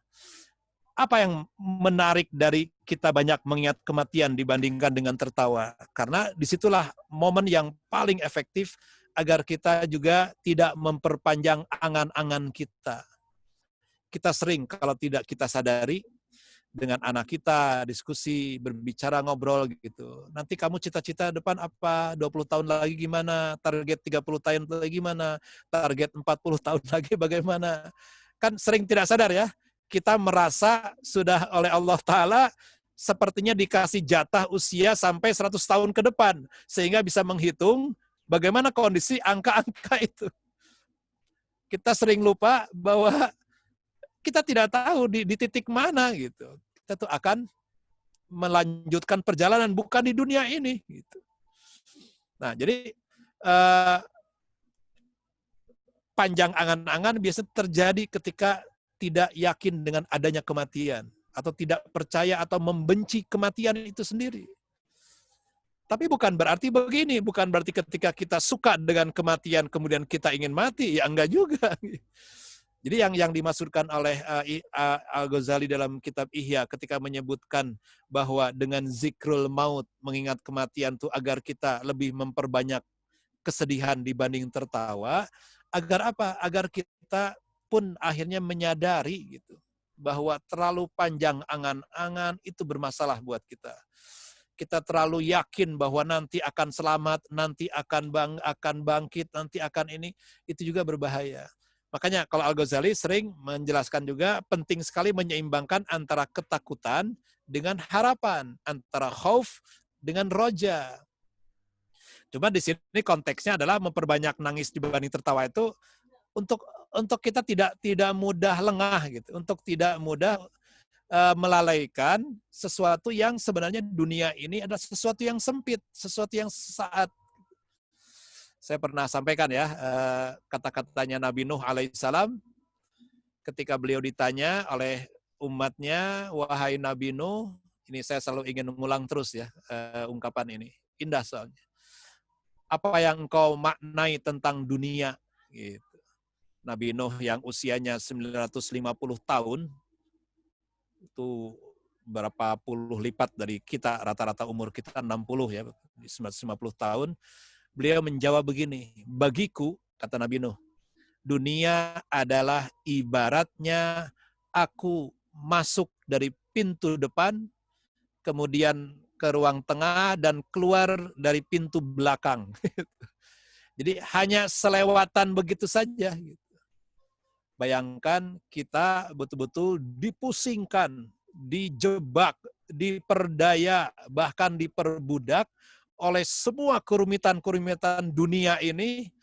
Apa yang menarik dari kita banyak mengingat kematian dibandingkan dengan tertawa? Karena disitulah momen yang paling efektif agar kita juga tidak memperpanjang angan-angan kita. Kita sering kalau tidak kita sadari dengan anak kita, diskusi, berbicara, ngobrol gitu. Nanti kamu cita-cita depan apa? 20 tahun lagi gimana? Target 30 tahun lagi gimana? Target 40 tahun lagi bagaimana? Kan sering tidak sadar ya. Kita merasa sudah oleh Allah Ta'ala sepertinya dikasih jatah usia sampai 100 tahun ke depan. Sehingga bisa menghitung bagaimana kondisi angka-angka itu. Kita sering lupa bahwa kita tidak tahu di titik mana gitu. Kita tuh akan melanjutkan perjalanan bukan di dunia ini. Gitu. Nah, jadi panjang angan-angan biasanya terjadi ketika tidak yakin dengan adanya kematian, atau tidak percaya atau membenci kematian itu sendiri. Tapi bukan berarti begini, bukan berarti ketika kita suka dengan kematian kemudian kita ingin mati, ya enggak juga. Jadi yang dimaksudkan oleh Al-Ghazali dalam kitab Ihya ketika menyebutkan bahwa dengan zikrul maut, mengingat kematian itu agar kita lebih memperbanyak kesedihan dibanding tertawa, agar apa? Agar kita pun akhirnya menyadari gitu bahwa terlalu panjang angan-angan itu bermasalah buat kita. Kita terlalu yakin bahwa nanti akan selamat, nanti akan bangkit, nanti akan ini, itu juga berbahaya. Makanya kalau Al-Ghazali sering menjelaskan juga penting sekali menyeimbangkan antara ketakutan dengan harapan, antara khauf dengan roja. Cuma di sini konteksnya adalah memperbanyak nangis dibanding tertawa itu untuk kita tidak mudah lengah gitu, untuk tidak mudah melalaikan sesuatu yang sebenarnya dunia ini adalah sesuatu yang sempit, sesuatu yang sesaat. Saya pernah sampaikan ya kata-katanya Nabi Nuh alaihissalam ketika beliau ditanya oleh umatnya, wahai Nabi Nuh, ini saya selalu ingin mengulang terus ya ungkapan ini, indah soalnya. Apa yang engkau maknai tentang dunia? Gitu. Nabi Nuh yang usianya 950 tahun, itu berapa puluh lipat dari kita, rata-rata umur kita 60 ya, 950 tahun. Beliau menjawab begini, bagiku, kata Nabi Nuh, dunia adalah ibaratnya aku masuk dari pintu depan, kemudian ke ruang tengah, dan keluar dari pintu belakang. Jadi hanya selewatan begitu saja. Bayangkan kita betul-betul dipusingkan, dijebak, diperdaya, bahkan diperbudak oleh semua kerumitan-kerumitan dunia ini,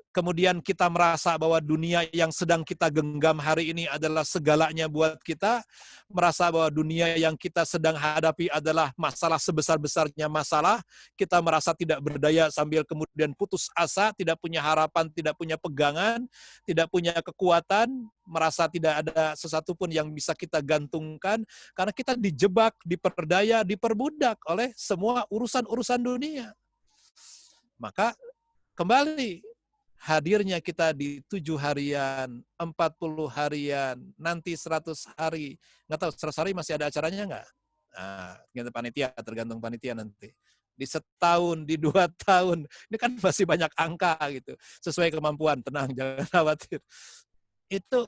kemudian kita merasa bahwa dunia yang sedang kita genggam hari ini adalah segalanya buat kita, merasa bahwa dunia yang kita sedang hadapi adalah masalah sebesar-besarnya masalah, kita merasa tidak berdaya sambil kemudian putus asa, tidak punya harapan, tidak punya pegangan, tidak punya kekuatan, merasa tidak ada sesuatu pun yang bisa kita gantungkan, karena kita dijebak, diperdaya, diperbudak oleh semua urusan-urusan dunia. Maka kembali, hadirnya kita di 7 harian, 40 harian, nanti 100 hari. Nggak tahu, 100 hari masih ada acaranya nggak? Nah, panitia, tergantung panitia nanti. Di setahun, di 2 tahun. Ini kan masih banyak angka gitu. Sesuai kemampuan, tenang, jangan khawatir. Itu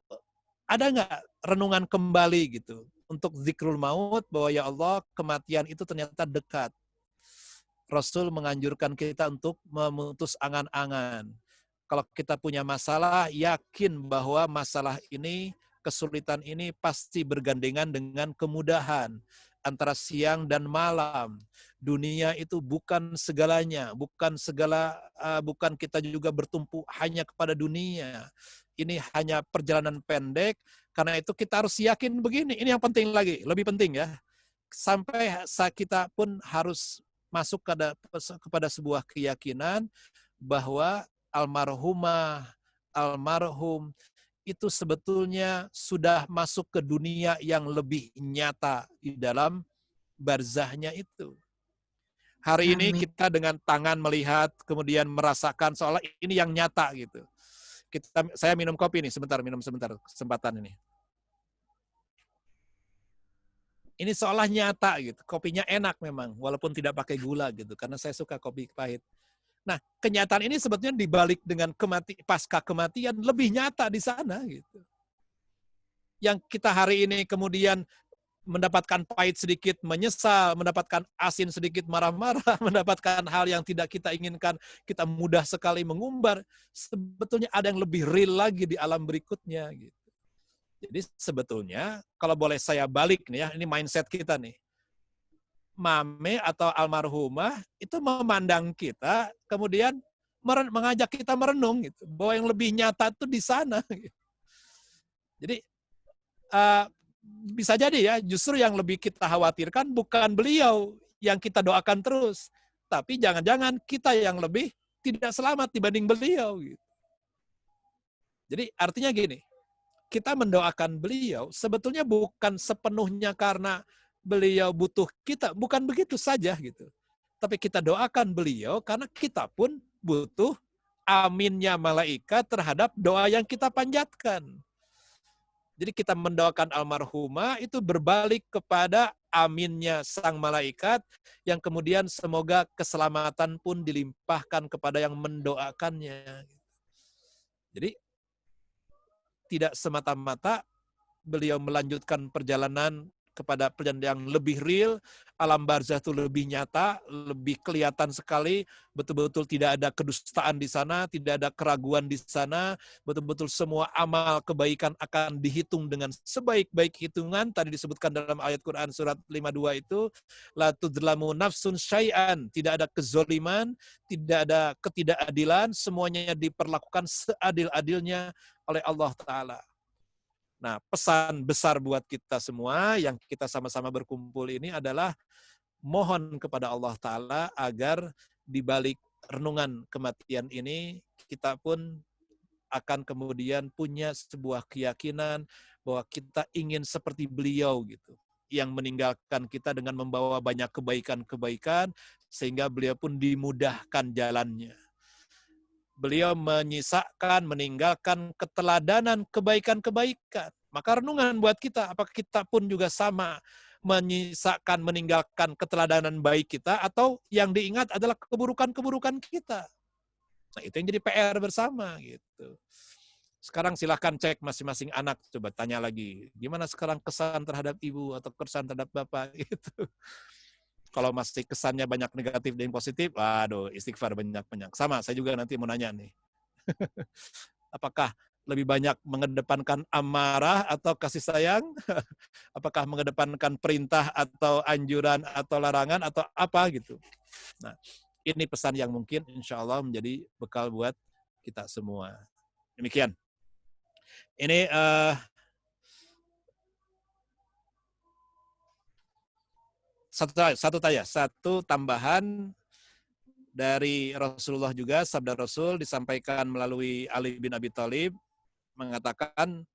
ada nggak renungan kembali gitu untuk zikrul maut, bahwa ya Allah, kematian itu ternyata dekat. Rasul menganjurkan kita untuk memutus angan-angan. Kalau kita punya masalah, yakin bahwa masalah ini, kesulitan ini pasti bergandengan dengan kemudahan. Antara siang dan malam. Dunia itu bukan segalanya, bukan kita juga bertumpu hanya kepada dunia. Ini hanya perjalanan pendek, karena itu kita harus yakin begini. Ini yang penting lagi, lebih penting ya. Sampai kita pun harus masuk kepada sebuah keyakinan bahwa almarhumah, almarhum itu sebetulnya sudah masuk ke dunia yang lebih nyata di dalam barzahnya itu. Hari ini kita dengan tangan melihat, kemudian merasakan seolah ini yang nyata gitu. Saya minum kopi nih, minum sebentar kesempatan ini. Ini seolah nyata gitu. Kopinya enak memang, walaupun tidak pakai gula gitu, karena saya suka kopi pahit. Nah, kenyataan ini sebetulnya dibalik dengan pasca kematian lebih nyata di sana gitu. Yang kita hari ini kemudian mendapatkan pahit sedikit menyesal, mendapatkan asin sedikit marah-marah, mendapatkan hal yang tidak kita inginkan, kita mudah sekali mengumbar. Sebetulnya ada yang lebih real lagi di alam berikutnya gitu. Jadi sebetulnya kalau boleh saya balik nih ya, ini mindset kita nih. Mame atau almarhumah itu memandang kita, kemudian mengajak kita merenung gitu, bahwa yang lebih nyata itu di sana. Gitu. Jadi bisa jadi ya, justru yang lebih kita khawatirkan bukan beliau yang kita doakan terus, tapi jangan-jangan kita yang lebih tidak selamat dibanding beliau. Gitu. Jadi artinya gini, kita mendoakan beliau sebetulnya bukan sepenuhnya karena beliau butuh kita, bukan begitu saja gitu. tapi kita doakan beliau karena kita pun butuh aminnya malaikat terhadap doa yang kita panjatkan. Jadi kita mendoakan almarhumah itu berbalik kepada aminnya sang malaikat yang kemudian semoga keselamatan pun dilimpahkan kepada yang mendoakannya. Jadi tidak semata-mata beliau melanjutkan perjalanan kepada perjalanan yang lebih real, alam barzah itu lebih nyata, lebih kelihatan sekali, betul-betul tidak ada kedustaan di sana, tidak ada keraguan di sana, betul-betul semua amal kebaikan akan dihitung dengan sebaik-baik hitungan, tadi disebutkan dalam ayat Quran surat 52 itu, la tudlamu nafsun syai'an, tidak ada kezoliman, tidak ada ketidakadilan, semuanya diperlakukan seadil-adilnya oleh Allah Ta'ala. Nah, pesan besar buat kita semua yang kita sama-sama berkumpul ini adalah mohon kepada Allah Ta'ala agar di balik renungan kematian ini kita pun akan kemudian punya sebuah keyakinan bahwa kita ingin seperti beliau gitu, yang meninggalkan kita dengan membawa banyak kebaikan-kebaikan sehingga beliau pun dimudahkan jalannya. Beliau menyisakan, meninggalkan keteladanan kebaikan-kebaikan. Maka renungan buat kita, apakah kita pun juga sama menyisakan, meninggalkan keteladanan baik kita, atau yang diingat adalah keburukan-keburukan kita. Nah, itu yang jadi PR bersama gitu. Sekarang silahkan cek masing-masing anak, coba tanya lagi, gimana sekarang kesan terhadap ibu atau kesan terhadap bapak gitu. Kalau masih kesannya banyak negatif dan positif, waduh, istighfar banyak-banyak. Sama, saya juga nanti mau nanya nih. Apakah lebih banyak mengedepankan amarah atau kasih sayang? Apakah mengedepankan perintah atau anjuran atau larangan atau apa gitu? Nah, ini pesan yang mungkin insya Allah menjadi bekal buat kita semua. Demikian. Ini satu tambahan dari Rasulullah juga, sabda Rasul disampaikan melalui Ali bin Abi Thalib, mengatakan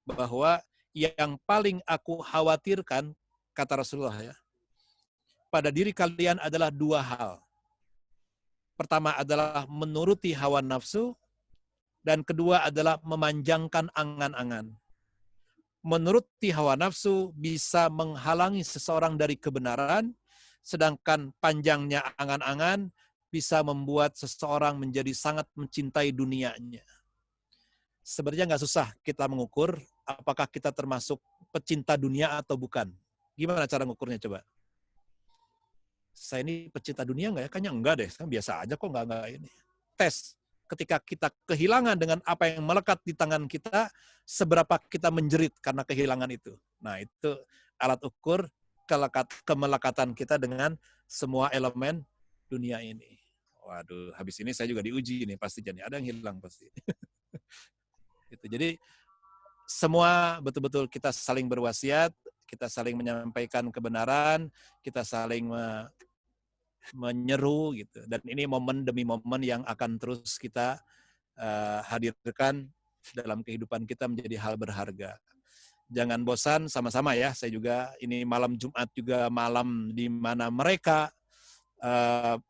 bahwa yang paling aku khawatirkan, kata Rasulullah ya, pada diri kalian adalah dua hal. Pertama adalah menuruti hawa nafsu, dan kedua adalah memanjangkan angan-angan. Menuruti hawa nafsu bisa menghalangi seseorang dari kebenaran, sedangkan panjangnya angan-angan bisa membuat seseorang menjadi sangat mencintai dunianya. Sebenarnya nggak susah kita mengukur apakah kita termasuk pecinta dunia atau bukan. Gimana cara mengukurnya coba? Saya ini pecinta dunia nggak ya? Kayaknya enggak deh, saya biasa aja kok nggak ini. Tes. Ketika kita kehilangan dengan apa yang melekat di tangan kita, seberapa kita menjerit karena kehilangan itu. Nah, itu alat ukur kemelekatan kita dengan semua elemen dunia ini. Waduh, habis ini saya juga diuji nih pasti, jadi ada yang hilang pasti. Gitu. Jadi semua betul-betul kita saling berwasiat, kita saling menyampaikan kebenaran, kita saling menyeru gitu. Dan ini momen demi momen yang akan terus kita hadirkan dalam kehidupan kita menjadi hal berharga. Jangan bosan, sama-sama ya. Saya juga ini malam Jumat juga malam di mana mereka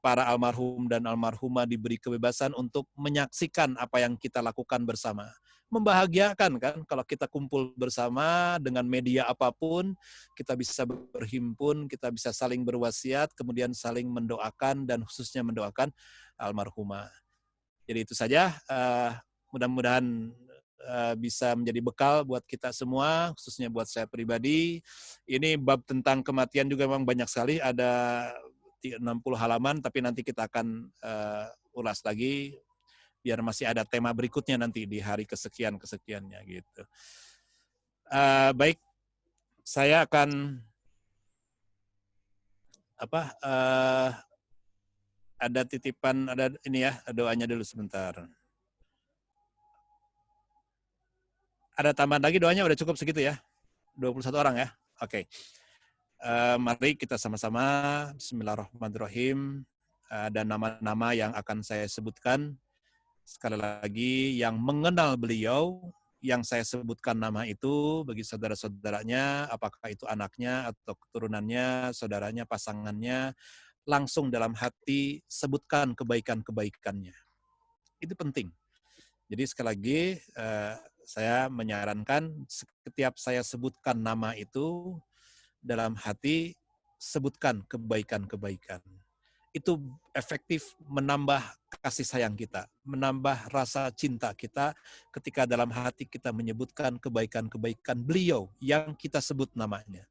para almarhum dan almarhumah diberi kebebasan untuk menyaksikan apa yang kita lakukan bersama. Membahagiakan kan kalau kita kumpul bersama dengan media apapun, kita bisa berhimpun, kita bisa saling berwasiat, kemudian saling mendoakan dan khususnya mendoakan almarhumah. Jadi itu saja, mudah-mudahan bisa menjadi bekal buat kita semua, khususnya buat saya pribadi. Ini bab tentang kematian juga memang banyak sekali, ada 60 halaman, tapi nanti kita akan ulas lagi, biar masih ada tema berikutnya nanti di hari kesekian-kesekiannya gitu. Baik, saya akan ada titipan, ada ini ya, doanya dulu sebentar. Ada tambahan lagi doanya, udah cukup segitu ya? 21 orang ya? Oke. Mari kita sama-sama, bismillahirrahmanirrahim, ada nama-nama yang akan saya sebutkan. Sekali lagi, yang mengenal beliau, yang saya sebutkan nama itu, bagi saudara-saudaranya, apakah itu anaknya atau keturunannya, saudaranya, pasangannya, langsung dalam hati, sebutkan kebaikan-kebaikannya. Itu penting. Jadi sekali lagi, saya menyarankan setiap saya sebutkan nama itu, dalam hati, sebutkan kebaikan-kebaikan. Itu efektif menambah kasih sayang kita, menambah rasa cinta kita ketika dalam hati kita menyebutkan kebaikan-kebaikan beliau yang kita sebut namanya.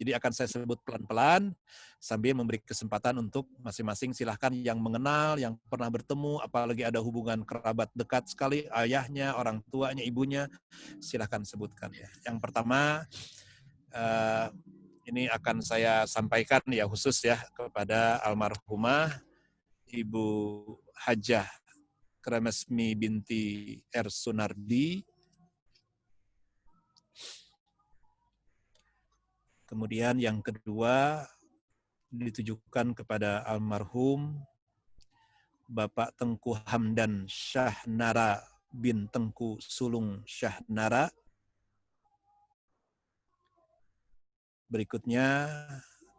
Jadi akan saya sebut pelan-pelan sambil memberi kesempatan untuk masing-masing silahkan yang mengenal, yang pernah bertemu, apalagi ada hubungan kerabat dekat sekali, ayahnya, orang tuanya, ibunya, silahkan sebutkan ya. Yang pertama, ini akan saya sampaikan ya khusus ya kepada almarhumah Ibu Hajah Kremesmi binti R. Sunardi. Kemudian yang kedua ditujukan kepada almarhum Bapak Tengku Hamdan Syahnara bin Tengku Sulung Syahnara. Berikutnya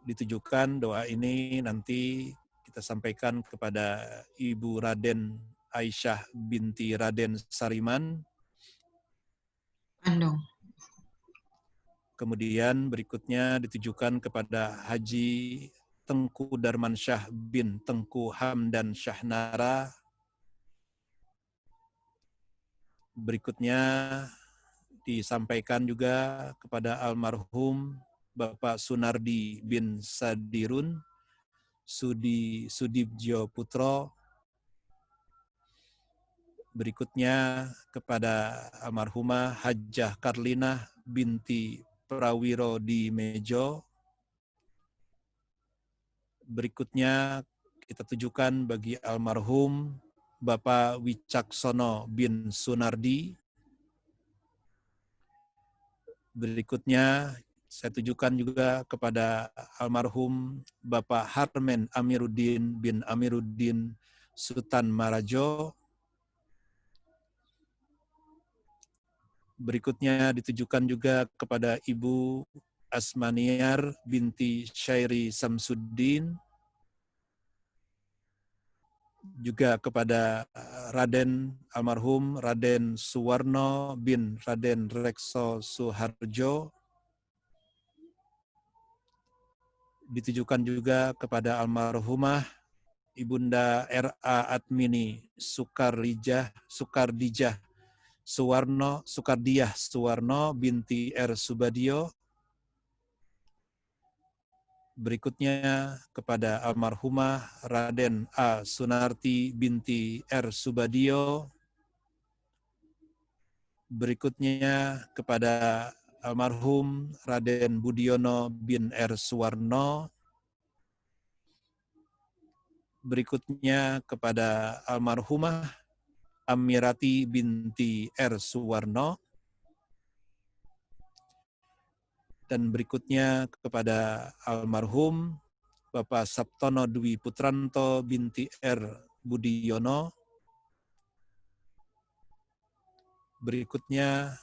ditujukan doa ini nanti kita sampaikan kepada Ibu Raden Aisyah binti Raden Sariman. Bandung. Kemudian berikutnya ditujukan kepada Haji Tengku Darmansyah bin Tengku Hamdan Syahnara. Berikutnya disampaikan juga kepada almarhum Bapak Sunardi bin Sadirun Sudibjo Putro. Berikutnya kepada almarhumah Hajah Karlinah binti Prawiro di Mejo. Berikutnya kita tujukan bagi almarhum Bapak Wicaksono bin Sunardi. Berikutnya saya tujukan juga kepada almarhum Bapak Harmen Amiruddin bin Amiruddin Sultan Marajo. Berikutnya ditujukan juga kepada Ibu Asmaniar binti Syairi Samsuddin. Juga kepada Raden almarhum Raden Suwarno bin Raden Rekso Suharjo. Ditujukan juga kepada almarhumah Ibunda R.A. Admini Sukardijah Suwarno binti R. Subadio. Berikutnya kepada almarhumah Raden A. Sunarti binti R. Subadio. Berikutnya kepada almarhum Raden Budiono bin R. Suwarno. Berikutnya kepada almarhumah Amirati binti R. Suwarno. Dan berikutnya kepada almarhum Bapak Sabtono Dwi Putranto binti R. Budiono. Berikutnya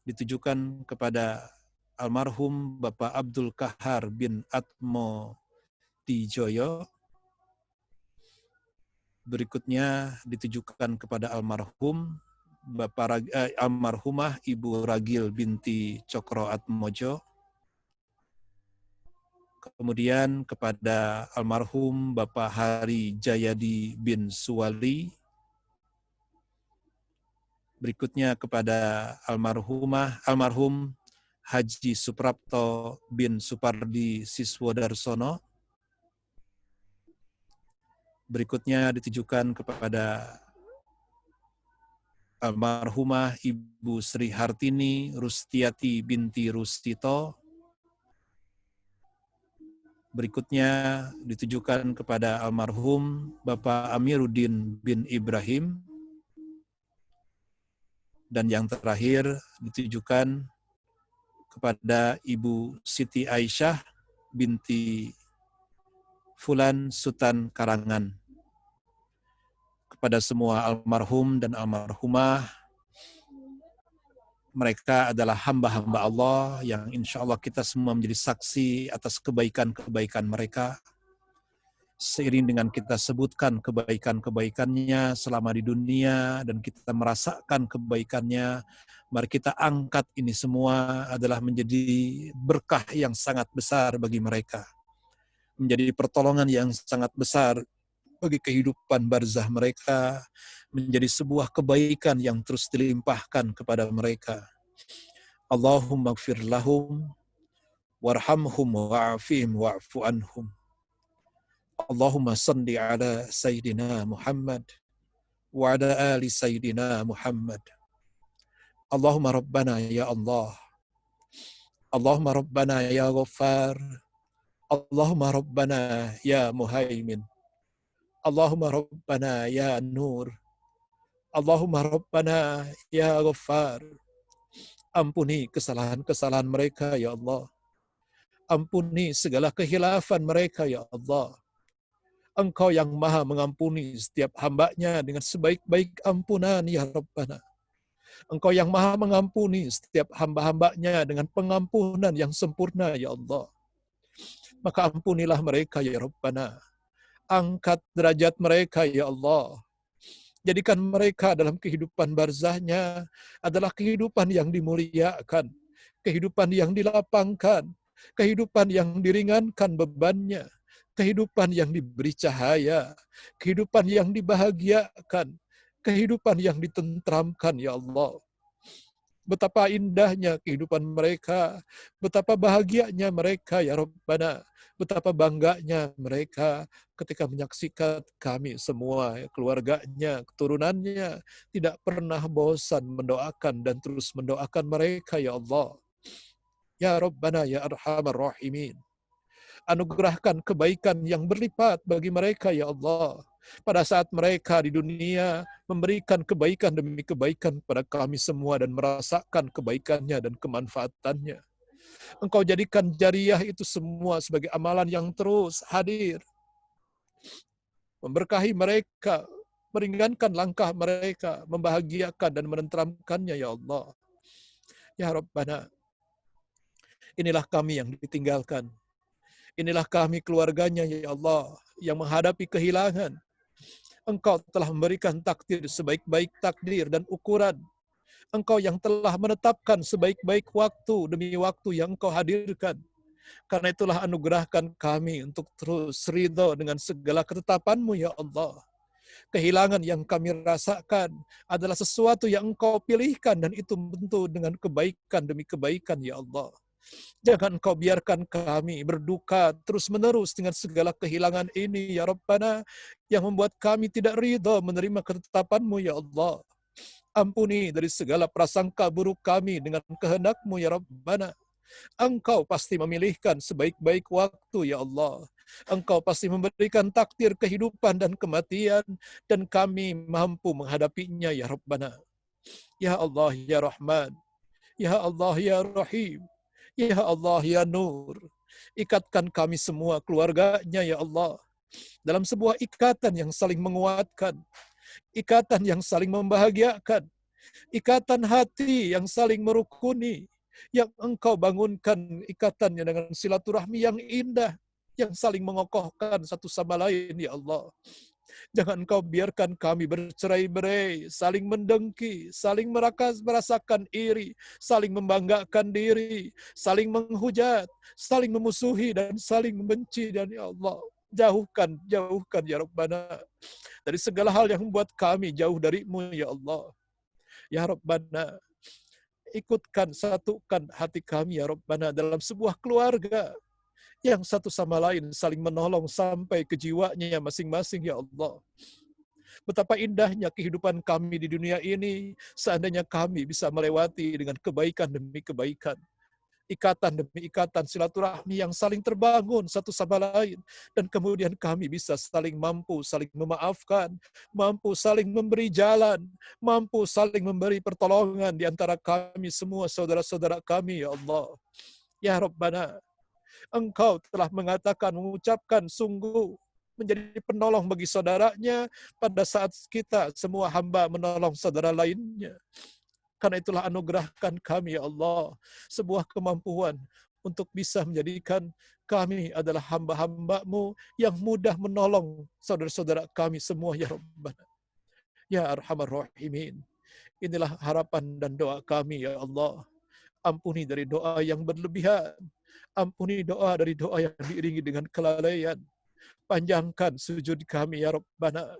ditujukan kepada almarhum Bapak Abdul Kahar bin Atmo Dijoyo. Berikutnya ditujukan kepada almarhum almarhumah Ibu Ragil binti Cokro Atmojo. Kemudian kepada almarhum Bapak Hari Jayadi bin Suwali. Berikutnya kepada almarhum Haji Suprapto bin Supardi Siswodarsono. Berikutnya ditujukan kepada almarhumah Ibu Sri Hartini Rustiati binti Rustito. Berikutnya ditujukan kepada almarhum Bapak Amiruddin bin Ibrahim. Dan yang terakhir ditujukan kepada Ibu Siti Aisyah binti Fulan Sultan Karangan. Kepada semua almarhum dan almarhumah, mereka adalah hamba-hamba Allah yang insya Allah kita semua menjadi saksi atas kebaikan-kebaikan mereka. Seiring dengan kita sebutkan kebaikan-kebaikannya selama di dunia dan kita merasakan kebaikannya, mari kita angkat ini semua adalah menjadi berkah yang sangat besar bagi mereka. Menjadi pertolongan yang sangat besar bagi kehidupan barzah mereka, menjadi sebuah kebaikan yang terus dilimpahkan kepada mereka. Allahumma gfir lahum, warhamhum wa'afihim wa'fu anhum. Allahumma salli ala Sayyidina Muhammad wa ala ali Sayyidina Muhammad. Allahumma Rabbana ya Allah. Allahumma Rabbana ya Ghaffar. Allahumma Rabbana ya Muhaimin. Allahumma Rabbana ya Nur. Allahumma Rabbana ya Ghaffar. Ampuni kesalahan-kesalahan mereka ya Allah. Ampuni segala kehilafan mereka ya Allah. Engkau yang maha mengampuni setiap hamba-Nya dengan sebaik-baik ampunan ya Rabbana. Engkau yang maha mengampuni setiap hamba-hamba-Nya dengan pengampunan yang sempurna ya Allah. Maka ampunilah mereka ya Rabbana. Angkat derajat mereka ya Allah. Jadikan mereka dalam kehidupan barzahnya adalah kehidupan yang dimuliakan, kehidupan yang dilapangkan, kehidupan yang diringankan bebannya, kehidupan yang diberi cahaya, kehidupan yang dibahagiakan, kehidupan yang ditentramkan, ya Allah. Betapa indahnya kehidupan mereka, betapa bahagianya mereka, ya Rabbana. Betapa bangganya mereka ketika menyaksikan kami semua, keluarganya, keturunannya, tidak pernah bosan mendoakan dan terus mendoakan mereka, ya Allah. Ya Rabbana, ya Arhamar Rahimin. Anugerahkan kebaikan yang berlipat bagi mereka, ya Allah. Pada saat mereka di dunia memberikan kebaikan demi kebaikan pada kami semua dan merasakan kebaikannya dan kemanfaatannya. Engkau jadikan jariah itu semua sebagai amalan yang terus hadir. Memberkahi mereka, meringankan langkah mereka, membahagiakan dan menenteramkannya, ya Allah. Ya Rabbana, inilah kami yang ditinggalkan. Inilah kami keluarganya, ya Allah, yang menghadapi kehilangan. Engkau telah memberikan takdir sebaik-baik takdir dan ukuran. Engkau yang telah menetapkan sebaik-baik waktu demi waktu yang Engkau hadirkan. Karena itulah anugerahkan kami untuk terus ridho dengan segala ketetapan-Mu, ya Allah. Kehilangan yang kami rasakan adalah sesuatu yang Engkau pilihkan dan itu tentu dengan kebaikan demi kebaikan, ya Allah. Jangan Engkau biarkan kami berduka terus-menerus dengan segala kehilangan ini, ya Rabbana, yang membuat kami tidak ridha menerima ketetapan-Mu, ya Allah. Ampuni dari segala prasangka buruk kami dengan kehendak-Mu, ya Rabbana. Engkau pasti memilihkan sebaik-baik waktu, ya Allah. Engkau pasti memberikan takdir kehidupan dan kematian, dan kami mampu menghadapinya, ya Rabbana. Ya Allah, ya Rahman. Ya Allah, ya Rahim. Ya Allah, ya Nur, ikatkan kami semua keluarganya, ya Allah, dalam sebuah ikatan yang saling menguatkan, ikatan yang saling membahagiakan, ikatan hati yang saling merukuni, yang Engkau bangunkan ikatannya dengan silaturahmi yang indah, yang saling mengokohkan satu sama lain, ya Allah. Jangan Engkau biarkan kami bercerai-berai, saling mendengki, saling merasakan iri, saling membanggakan diri, saling menghujat, saling memusuhi dan saling membenci. Dan ya Allah, jauhkan ya Rabbana dari segala hal yang membuat kami jauh dari-Mu, ya Allah. Ya Rabbana, ikutkan, satukan hati kami, ya Rabbana, dalam sebuah keluarga yang satu sama lain saling menolong sampai ke jiwanya masing-masing, ya Allah. Betapa indahnya kehidupan kami di dunia ini seandainya kami bisa melewati dengan kebaikan demi kebaikan. Ikatan demi ikatan silaturahmi yang saling terbangun satu sama lain. Dan kemudian kami bisa saling mampu, saling memaafkan, mampu saling memberi jalan, mampu saling memberi pertolongan di antara kami semua saudara-saudara kami, ya Allah. Ya Rabbana, Engkau telah mengatakan, mengucapkan sungguh menjadi penolong bagi saudaranya pada saat kita semua hamba menolong saudara lainnya. Karena itulah anugerahkan kami, ya Allah, sebuah kemampuan untuk bisa menjadikan kami adalah hamba-hamba-Mu yang mudah menolong saudara-saudara kami semua, ya Rabbana. Ya Arhamar Rahimin. Inilah harapan dan doa kami, ya Allah. Ampuni dari doa yang berlebihan. Ampuni doa dari doa yang diiringi dengan kelalaian. Panjangkan sujud kami, ya Rabbana.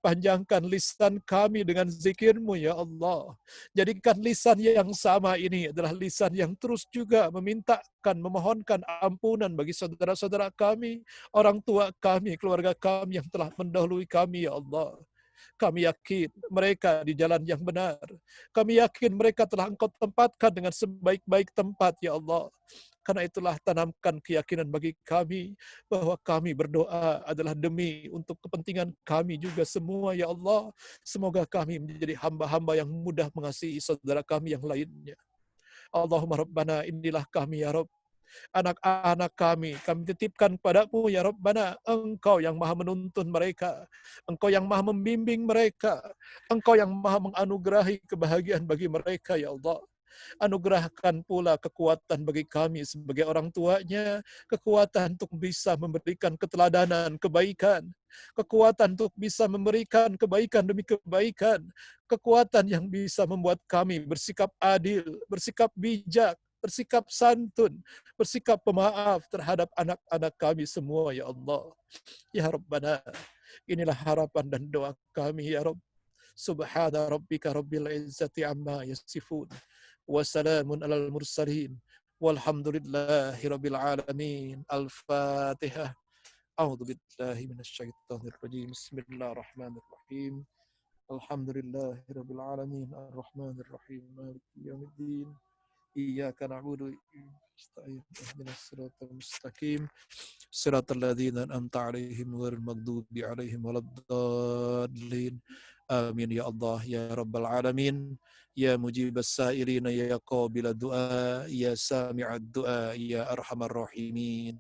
Panjangkan lisan kami dengan zikir-Mu, ya Allah. Jadikan lisan yang sama ini adalah lisan yang terus juga memintakan, memohonkan ampunan bagi saudara-saudara kami, orang tua kami, keluarga kami yang telah mendahului kami, ya Allah. Kami yakin mereka di jalan yang benar. Kami yakin mereka telah Engkau tempatkan dengan sebaik-baik tempat, ya Allah. Karena itulah tanamkan keyakinan bagi kami bahwa kami berdoa adalah demi untuk kepentingan kami juga semua, ya Allah. Semoga kami menjadi hamba-hamba yang mudah mengasihi saudara kami yang lainnya. Allahumma Rabbana, inilah kami, ya Rabb. Anak-anak kami titipkan padamu, ya Rabbana. Engkau yang maha menuntun mereka. Engkau yang maha membimbing mereka. Engkau yang maha menganugerahi kebahagiaan bagi mereka, ya Allah. Anugerahkan pula kekuatan bagi kami sebagai orang tuanya, kekuatan untuk bisa memberikan keteladanan, kebaikan, kekuatan untuk bisa memberikan kebaikan demi kebaikan, kekuatan yang bisa membuat kami bersikap adil, bersikap bijak, bersikap santun, bersikap pemaaf terhadap anak-anak kami semua, ya Allah. Ya Rabbana, inilah harapan dan doa kami, ya Rabb. Subhana rabbika rabbil izzati amma yasifun. Wassalamun alal mursalin. Walhamdulillahi rabbil alamin. Al-Fatihah. A'udzu billahi minasyaitonir rajim. Bismillahirrahmanirrahim. Alhamdulillahi rabbil alamin. Ar-Rahmanir Rahim. Maliki yaumiddin. Iyyaka na'budu wa iyyaka nasta'in. Ihdinas siratal mustaqim. Siratal ladzina an'amta 'alaihim ghairil maghdubi 'alaihim waladdallin. Amin ya Allah ya Rabbal alamin. Ya mujibas sa'ilina ya qabilad du'a ya sami'ad du'a ya arhamar rahimin.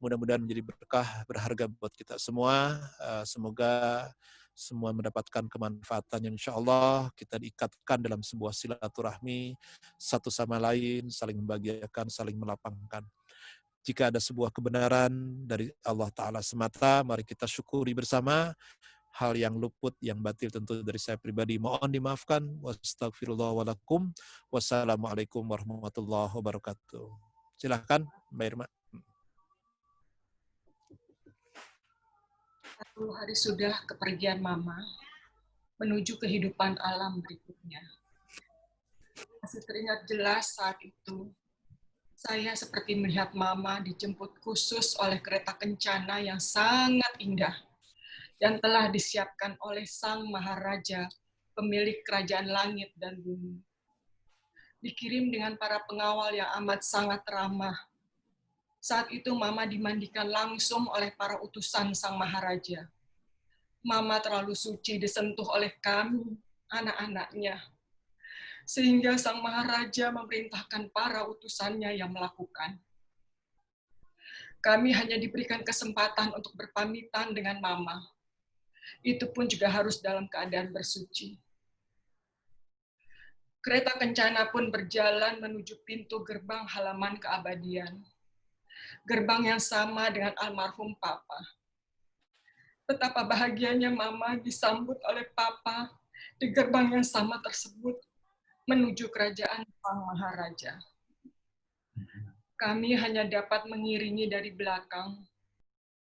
Mudah-mudahan menjadi berkah berharga buat kita semua. Semoga semua mendapatkan kemanfaatan yang insya Allah kita diikatkan dalam sebuah silaturahmi satu sama lain, saling membahagiakan, saling melapangkan. Jika ada sebuah kebenaran dari Allah Ta'ala semata, mari kita syukuri bersama. Hal yang luput, yang batil tentu dari saya pribadi mohon dimaafkan. Wastaghfirullah walakum. Wassalamualaikum warahmatullahi wabarakatuh. Silahkan Mbak Irma. 10 hari sudah kepergian Mama menuju kehidupan alam berikutnya. Masih teringat jelas saat itu, saya seperti melihat Mama dijemput khusus oleh kereta kencana yang sangat indah yang telah disiapkan oleh Sang Maharaja, pemilik kerajaan langit dan bumi. Dikirim dengan para pengawal yang amat sangat ramah. Saat itu Mama dimandikan langsung oleh para utusan Sang Maharaja. Mama terlalu suci disentuh oleh kami, anak-anaknya. Sehingga Sang Maharaja memerintahkan para utusannya yang melakukan. Kami hanya diberikan kesempatan untuk berpamitan dengan Mama. Itu pun juga harus dalam keadaan bersuci. Kereta kencana pun berjalan menuju pintu gerbang halaman keabadian. Gerbang yang sama dengan almarhum Papa. Betapa bahagianya Mama disambut oleh Papa di gerbang yang sama tersebut menuju kerajaan Sang Maharaja. Kami hanya dapat mengiringi dari belakang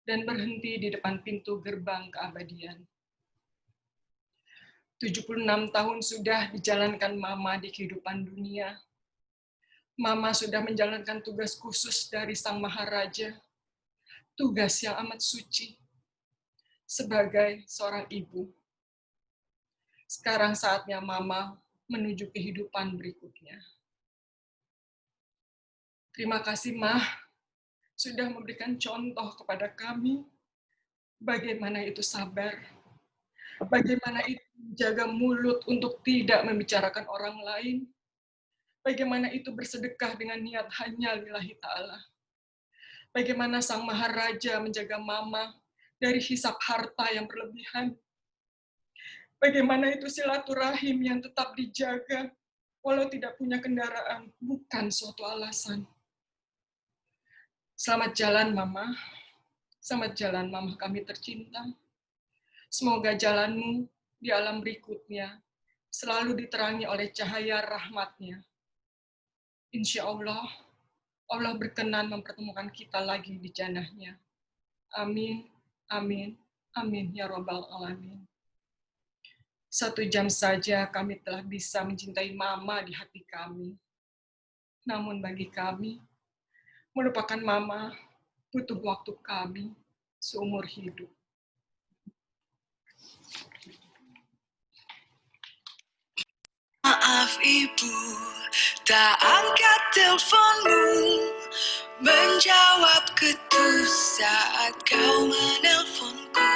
dan berhenti di depan pintu gerbang keabadian. 76 tahun sudah dijalankan Mama di kehidupan dunia. Mama sudah menjalankan tugas khusus dari Sang Maharaja, tugas yang amat suci, sebagai seorang ibu. Sekarang saatnya Mama menuju kehidupan berikutnya. Terima kasih, Ma, sudah memberikan contoh kepada kami bagaimana itu sabar, bagaimana itu menjaga mulut untuk tidak membicarakan orang lain, bagaimana itu bersedekah dengan niat hanya lillahi ta'ala, bagaimana Sang Maharaja menjaga Mama dari hisap harta yang berlebihan, bagaimana itu silaturahim yang tetap dijaga walau tidak punya kendaraan bukan suatu alasan. Selamat jalan, Mama. Selamat jalan, Mama kami tercinta. Semoga jalanmu di alam berikutnya selalu diterangi oleh cahaya rahmat-Nya. Insya Allah, Allah berkenan mempertemukan kita lagi di jannah-Nya. Amin, amin, amin, ya Rabbal Alamin. 1 jam saja kami telah bisa mencintai Mama di hati kami. Namun bagi kami, melupakan Mama butuh waktu kami seumur hidup. Maaf Ibu, tak angkat teleponmu, menjawab ketus saat kau menelponku.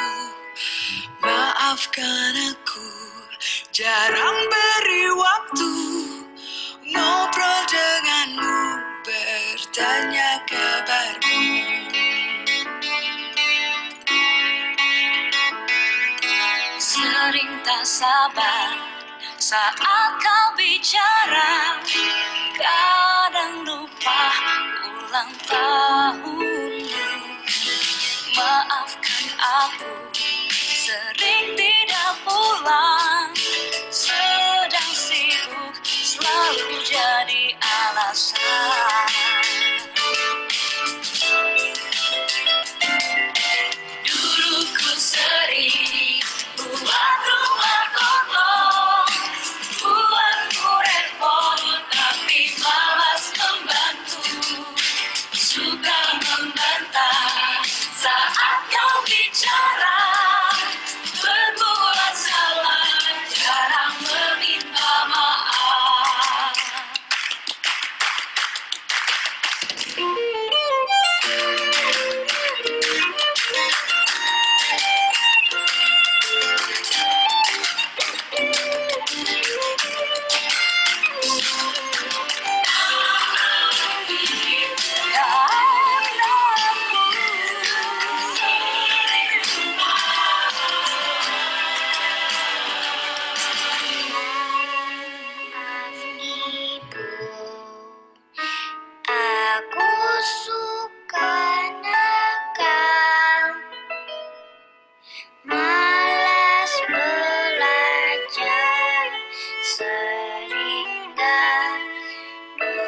Maafkan aku, jarang beri waktu, ngobrol denganmu, bertanya kabarmu. Sering tak sabar saat kau bicara, kadang lupa ulang tahunmu. Maafkan aku, sering tidak pulang, sedang sibuk selalu jadi alasan. Dulu ku sering buat rumah kotor, buatku repot tapi malas membantu, suka membantah saat kau bicara, berbuat salah jarang meminta maaf. Aku suka nakal, malas belajar, sering gandul,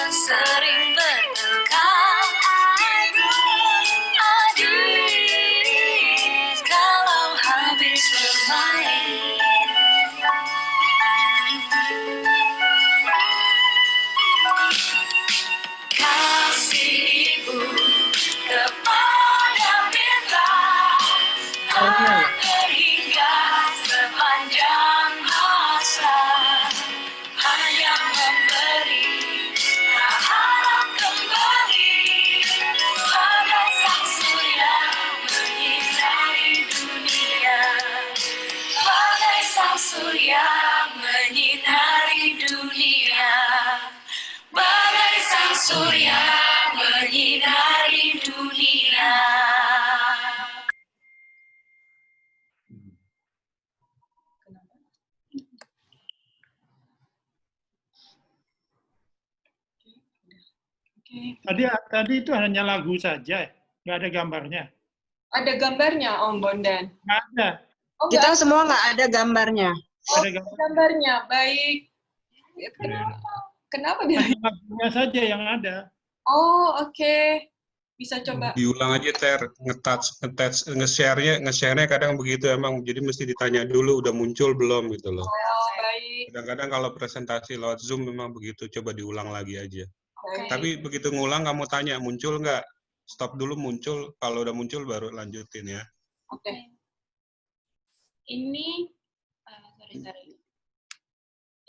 sering bertengkar, adik kalau habis bermain. Kasih ibu kepada bintang tak terhingga sepanjang masa, hanya memberi tak harap kembali, bagai sang surya menyinari dunia, bagai sang surya menyinari dunia, bagai sang surya menyinari dunia. Tadi itu hanya lagu saja, nggak ada gambarnya. Ada gambarnya, Om Bondan? Nggak ada. Oh, Kita nggak semua nggak ada gambarnya. ada gambarnya. Baik. Kenapa dia? Hanya lagunya saja yang ada. Oh, oke. Bisa coba. Diulang aja Ter, nge-share-nya kadang begitu emang, jadi mesti ditanya dulu udah muncul belum gitu loh. Oh, baik. Kadang-kadang kalau presentasi lewat Zoom memang begitu, coba diulang lagi aja. Baik. Tapi begitu ngulang kamu tanya muncul nggak? Stop dulu muncul, kalau udah muncul baru lanjutin ya. Oke. Ini, sorry.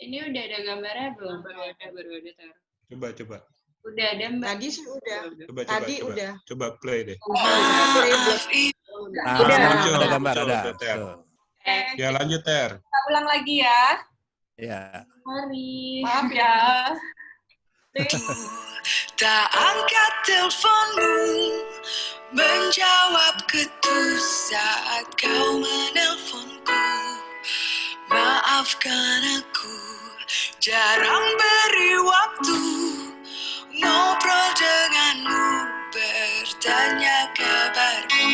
Ini udah ada gambarnya belum? Baru ada, Ter. Coba. Udah ada, Mbak. Tadi sih udah. Coba. Udah. Coba play deh. Nah, Udah. sekarang ada gambar, Muncul, ada. Ter. Tuh. Ya lanjut Ter. Kita ulang lagi ya. Ya. Mari. Maaf ya. Tak angkat teleponmu, menjawab ketus saat kau menelponku. Maafkan aku, jarang beri waktu ngobrol denganmu, bertanya kabarmu.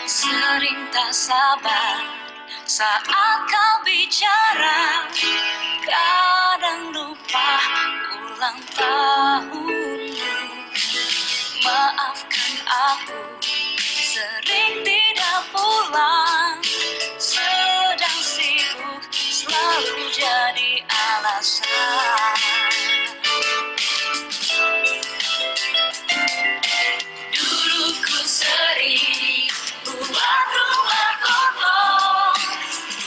Sering tak sabar saat kau bicara, kadang lupa ulang tahunmu. Maafkan aku, sering tidak pulang, sedang sibuk selalu jadi alasan. Dulu ku sering buat rumah kotor,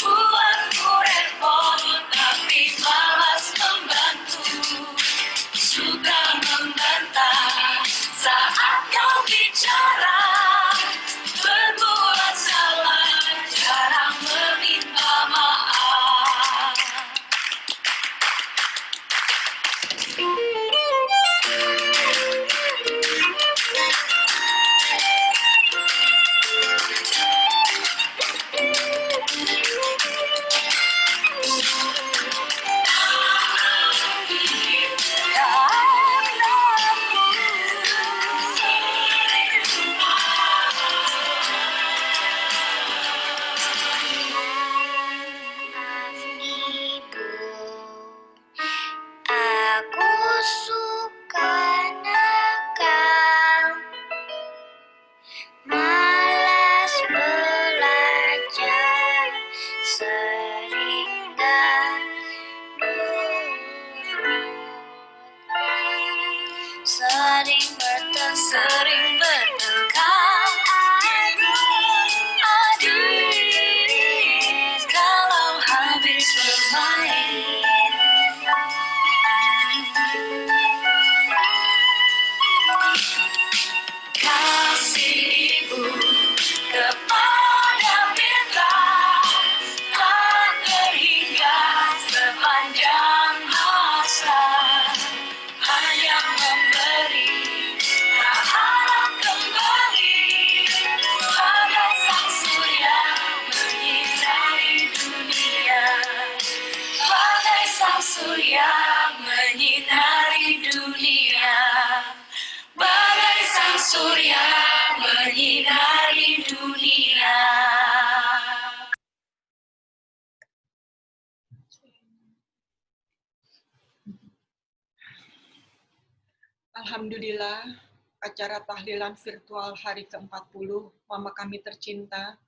buatku repot tapi malas membantu, suka membantah saat kau bicara, berbuat salah jarang meminta maaf. Aku suka nakal, malas belajar, sering gandul, sering bertengkar, adik kalau habis bermain. Kasih ibu kepada bintang tak terhingga sepanjang masa, hanya memberi tak harap kembali, bagai sang surya menyinari dunia, bagai sang surya menyinari dunia, bagai sang surya menyinari dunia. Alhamdulillah, acara tahlilan virtual hari ke-40 Mama kami tercinta,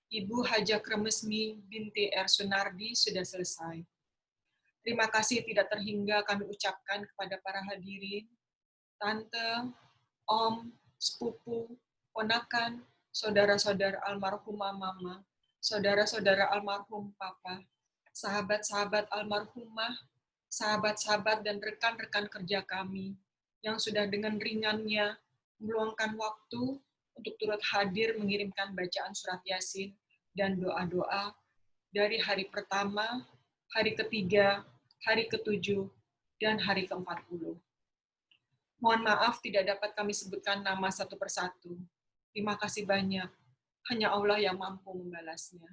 Ibu Hajah Kremesmi binti R. Sunardi sudah selesai. Terima kasih tidak terhingga kami ucapkan kepada para hadirin, tante, om, sepupu, ponakan, saudara-saudara almarhumah mama, saudara-saudara almarhum papa, sahabat-sahabat almarhumah, sahabat-sahabat dan rekan-rekan kerja kami, yang sudah dengan ringannya meluangkan waktu untuk turut hadir mengirimkan bacaan surat Yasin dan doa-doa dari hari pertama, hari ketiga, hari ke-7, dan hari ke-40. Mohon maaf tidak dapat kami sebutkan nama satu persatu. Terima kasih banyak. Hanya Allah yang mampu membalasnya.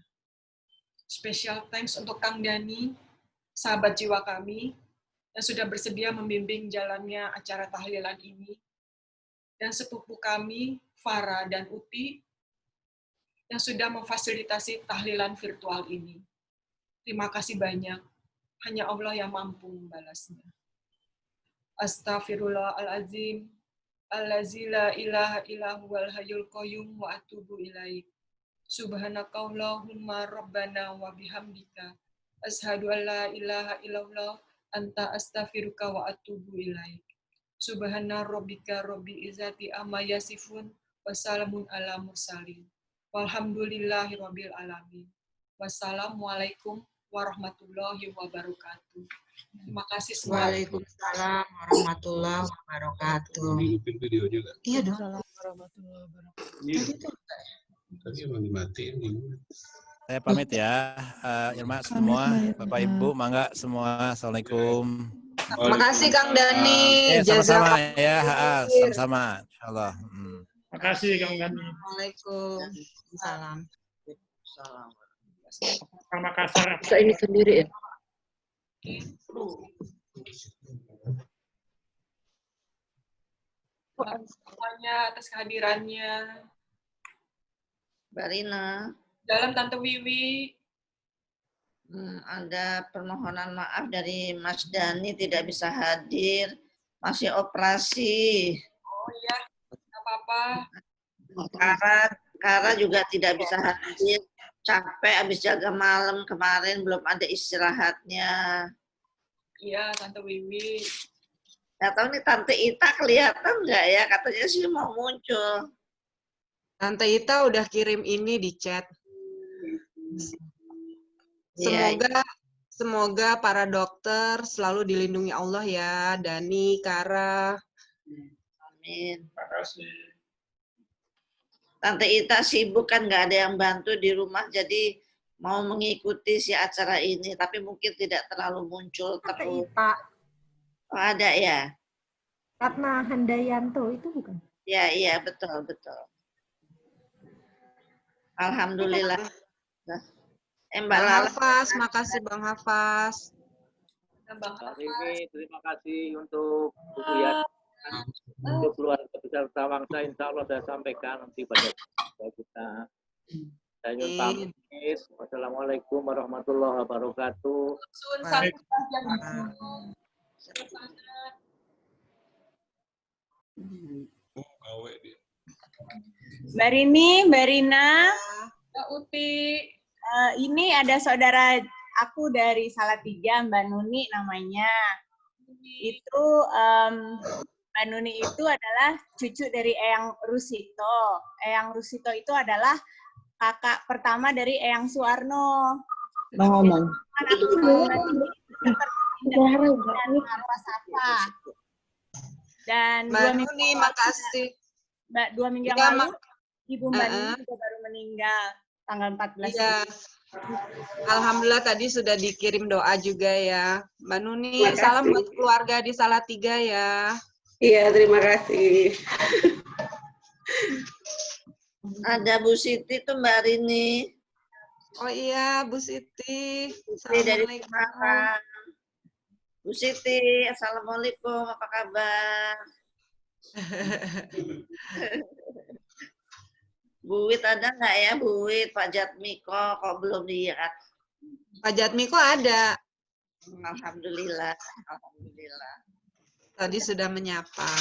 Special thanks untuk Kang Dani, sahabat jiwa kami, yang sudah bersedia membimbing jalannya acara tahlilan ini, dan sepupu kami, Farah dan Uti, yang sudah memfasilitasi tahlilan virtual ini. Terima kasih banyak. Hanya Allah yang mampu membalasnya. Astaghfirullahaladzim, allazi la ilaha illa huwal hayyul qayyum wa atubu ilaik. Subhanakallahumma rabbana wa bihamdika, ashhadu an la ilaha illallah, anta astaghfiruka wa atubu ilaik. Subhana rabbika rabbil izzati amma yasifun, wa salamun ala mursalin. Walhamdulillahi rabbil alamin. Wassalamualaikum warahmatullahi wabarakatuh. Terima kasih semua. Waalaikumsalam warahmatullahi wabarakatuh. Hidupin videonya nggak? Iya dong. Iya. Tadi emang dimatiin gimana? Saya pamit ya, Irma semua, Bapak Ibu, mangga semua. Assalamualaikum. Terima kasih Kang Dani. Sama-sama ya, sama-sama. Insyaallah. Makasih Kang Dani. Waalaikumsalam. Orang Makassar. Bisa ini sendiri ya. Semuanya atas kehadirannya. Mbak Rina, Dalam Tante Wiwi. ada permohonan maaf dari Mas Dani tidak bisa hadir, masih operasi. Oh iya, nggak apa-apa. Kara juga tidak bisa hadir, capek habis jaga malam kemarin, belum ada istirahatnya. Iya, Tante Wiwi. Nggak tahu nih Tante Ita kelihatan nggak ya? Katanya sih mau muncul. Tante Ita udah kirim ini di chat. Semoga para dokter selalu dilindungi Allah ya, Dani, Kara. Amin. Terima kasih. Tante Ita sibuk kan nggak ada yang bantu di rumah, jadi mau mengikuti si acara ini, tapi mungkin tidak terlalu muncul Tante terus. Ita. Oh, ada ya? Ratna Handayanto itu bukan? Ya, iya betul. Alhamdulillah. Mbak Bang Lala. Hafaz, makasih Bang Hafaz. Mbak Wiwi, terima kasih untuk kemuliaan untuk keluarga besar Tawangsa. Insya Allah saya sampaikan nanti pada kita. Saya nyun pamit. Wassalamualaikum warahmatullahi wabarakatuh. Mbak Rini, Mbak Rina, Mbak Uti. Ini ada saudara aku dari Salatiga, Mbak Nuni namanya. Itu Mbak Nuni itu adalah cucu dari Eyang Rusito. Eyang Rusito itu adalah kakak pertama dari Eyang Suwarno. Ngomong. Dan Mbak Nuni, makasih. Mbak 2 minggu yang Ya, lalu, Ibu Mbak Nuni juga baru meninggal tanggal 14. Iya. Alhamdulillah tadi sudah dikirim doa juga ya. Mbak Nuni, salam buat keluarga di Salatiga ya. Iya, terima kasih. Ada Bu Siti tuh Mbak Rini. Oh iya, Bu Siti. Dari Semarang. Bu Siti, Assalamualaikum, apa kabar? Bu Wit ada nggak ya, Bu Wit? Pak Jatmiko kok belum lihat? Pak Jatmiko ada. Alhamdulillah. Alhamdulillah. Tadi sudah menyapa.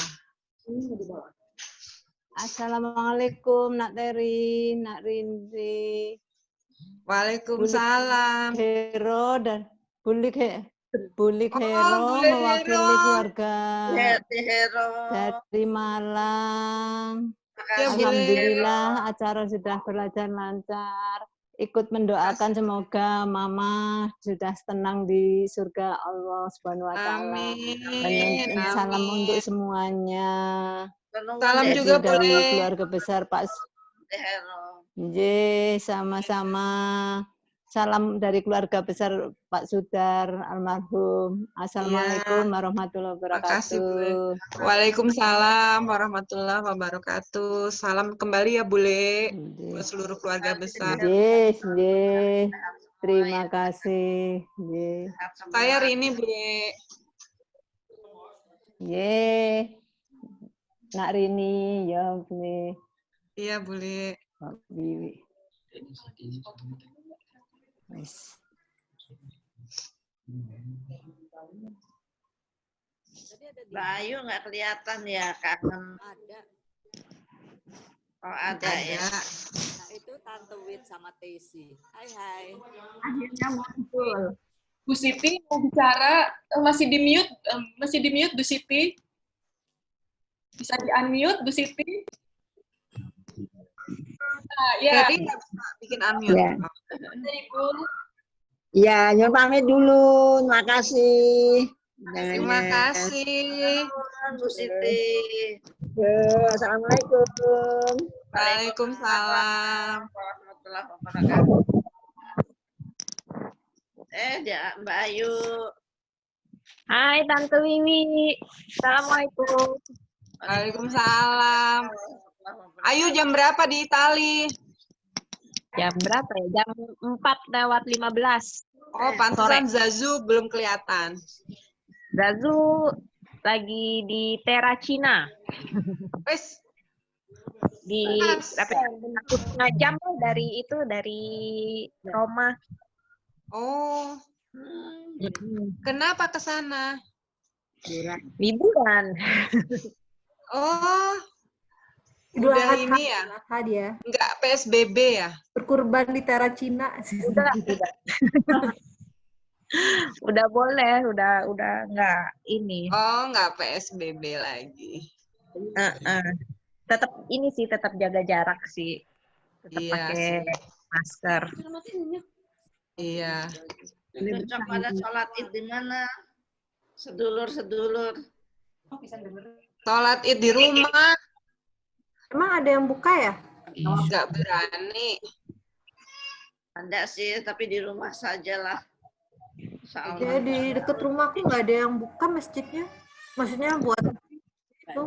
Assalamualaikum, Nak Teri, Nak Rindri. Waalaikumsalam. Hero dan Bulik Hero mewakili keluarga Hero dari Malang. Ya, Alhamdulillah acara sudah berjalan lancar. Ikut mendoakan semoga Mama sudah tenang di surga Allah Subhanahu wa taala. Amin. Salam untuk semuanya. Salam juga dari boleh. keluarga besar Pak. Sama-sama. Salam dari keluarga besar Pak Sudar almarhum. Assalamualaikum warahmatullahi wabarakatuh. Waalaikumsalam warahmatullahi wabarakatuh. Salam kembali ya Bule buat seluruh keluarga besar. Terima kasih. Saya Rini Bule. Nak Rini ya Bule. Iya Bule. Bibi. Mbak Ayu nggak kelihatan ya, kangen. Ada. Oh ada ya. Nah itu Tante Wit sama Tesi. Hai. Akhirnya muncul. Bu Siti mau bicara, masih di mute Bu Siti. Bisa di unmute Bu Siti? Nah, ya. Jadi nggak bisa bikin unmute. Ya. Ibu. Ya, nyuruh pamit dulu. Terima kasih. Terima kasih. Bu Siti. Assalamualaikum. Waalaikumsalam. Warahmatullahi wabarakatuh. Mbak Ayu. Hai Tante Wiwi. Assalamualaikum. Waalaikumsalam. Ayu jam berapa di Itali? Jam berapa ya? Jam 4:15. Oh, pantesan Zazu belum kelihatan. Zazu lagi di Terracina. Wes. Di apa? 1,5 jam dari Roma. Oh. Kenapa ke sana? Liburan. Oh. Idul Udah Adha, ini ya? Idul Adha dia. Enggak PSBB ya? Berkurban di Terracina. Udah boleh, udah nggak ini. Oh, nggak PSBB lagi. Tetap ini sih, tetap jaga jarak sih. Tetap Iya pakai sih. masker. Iya. Cocok pada sholat id di mana? Sedulur-sedulur. Sholat id di rumah. Emang ada yang buka ya? Nggak berani. Ada sih, tapi di rumah sajalah. Ya, di dekat rumahku nggak ada yang buka masjidnya. Maksudnya buat itu,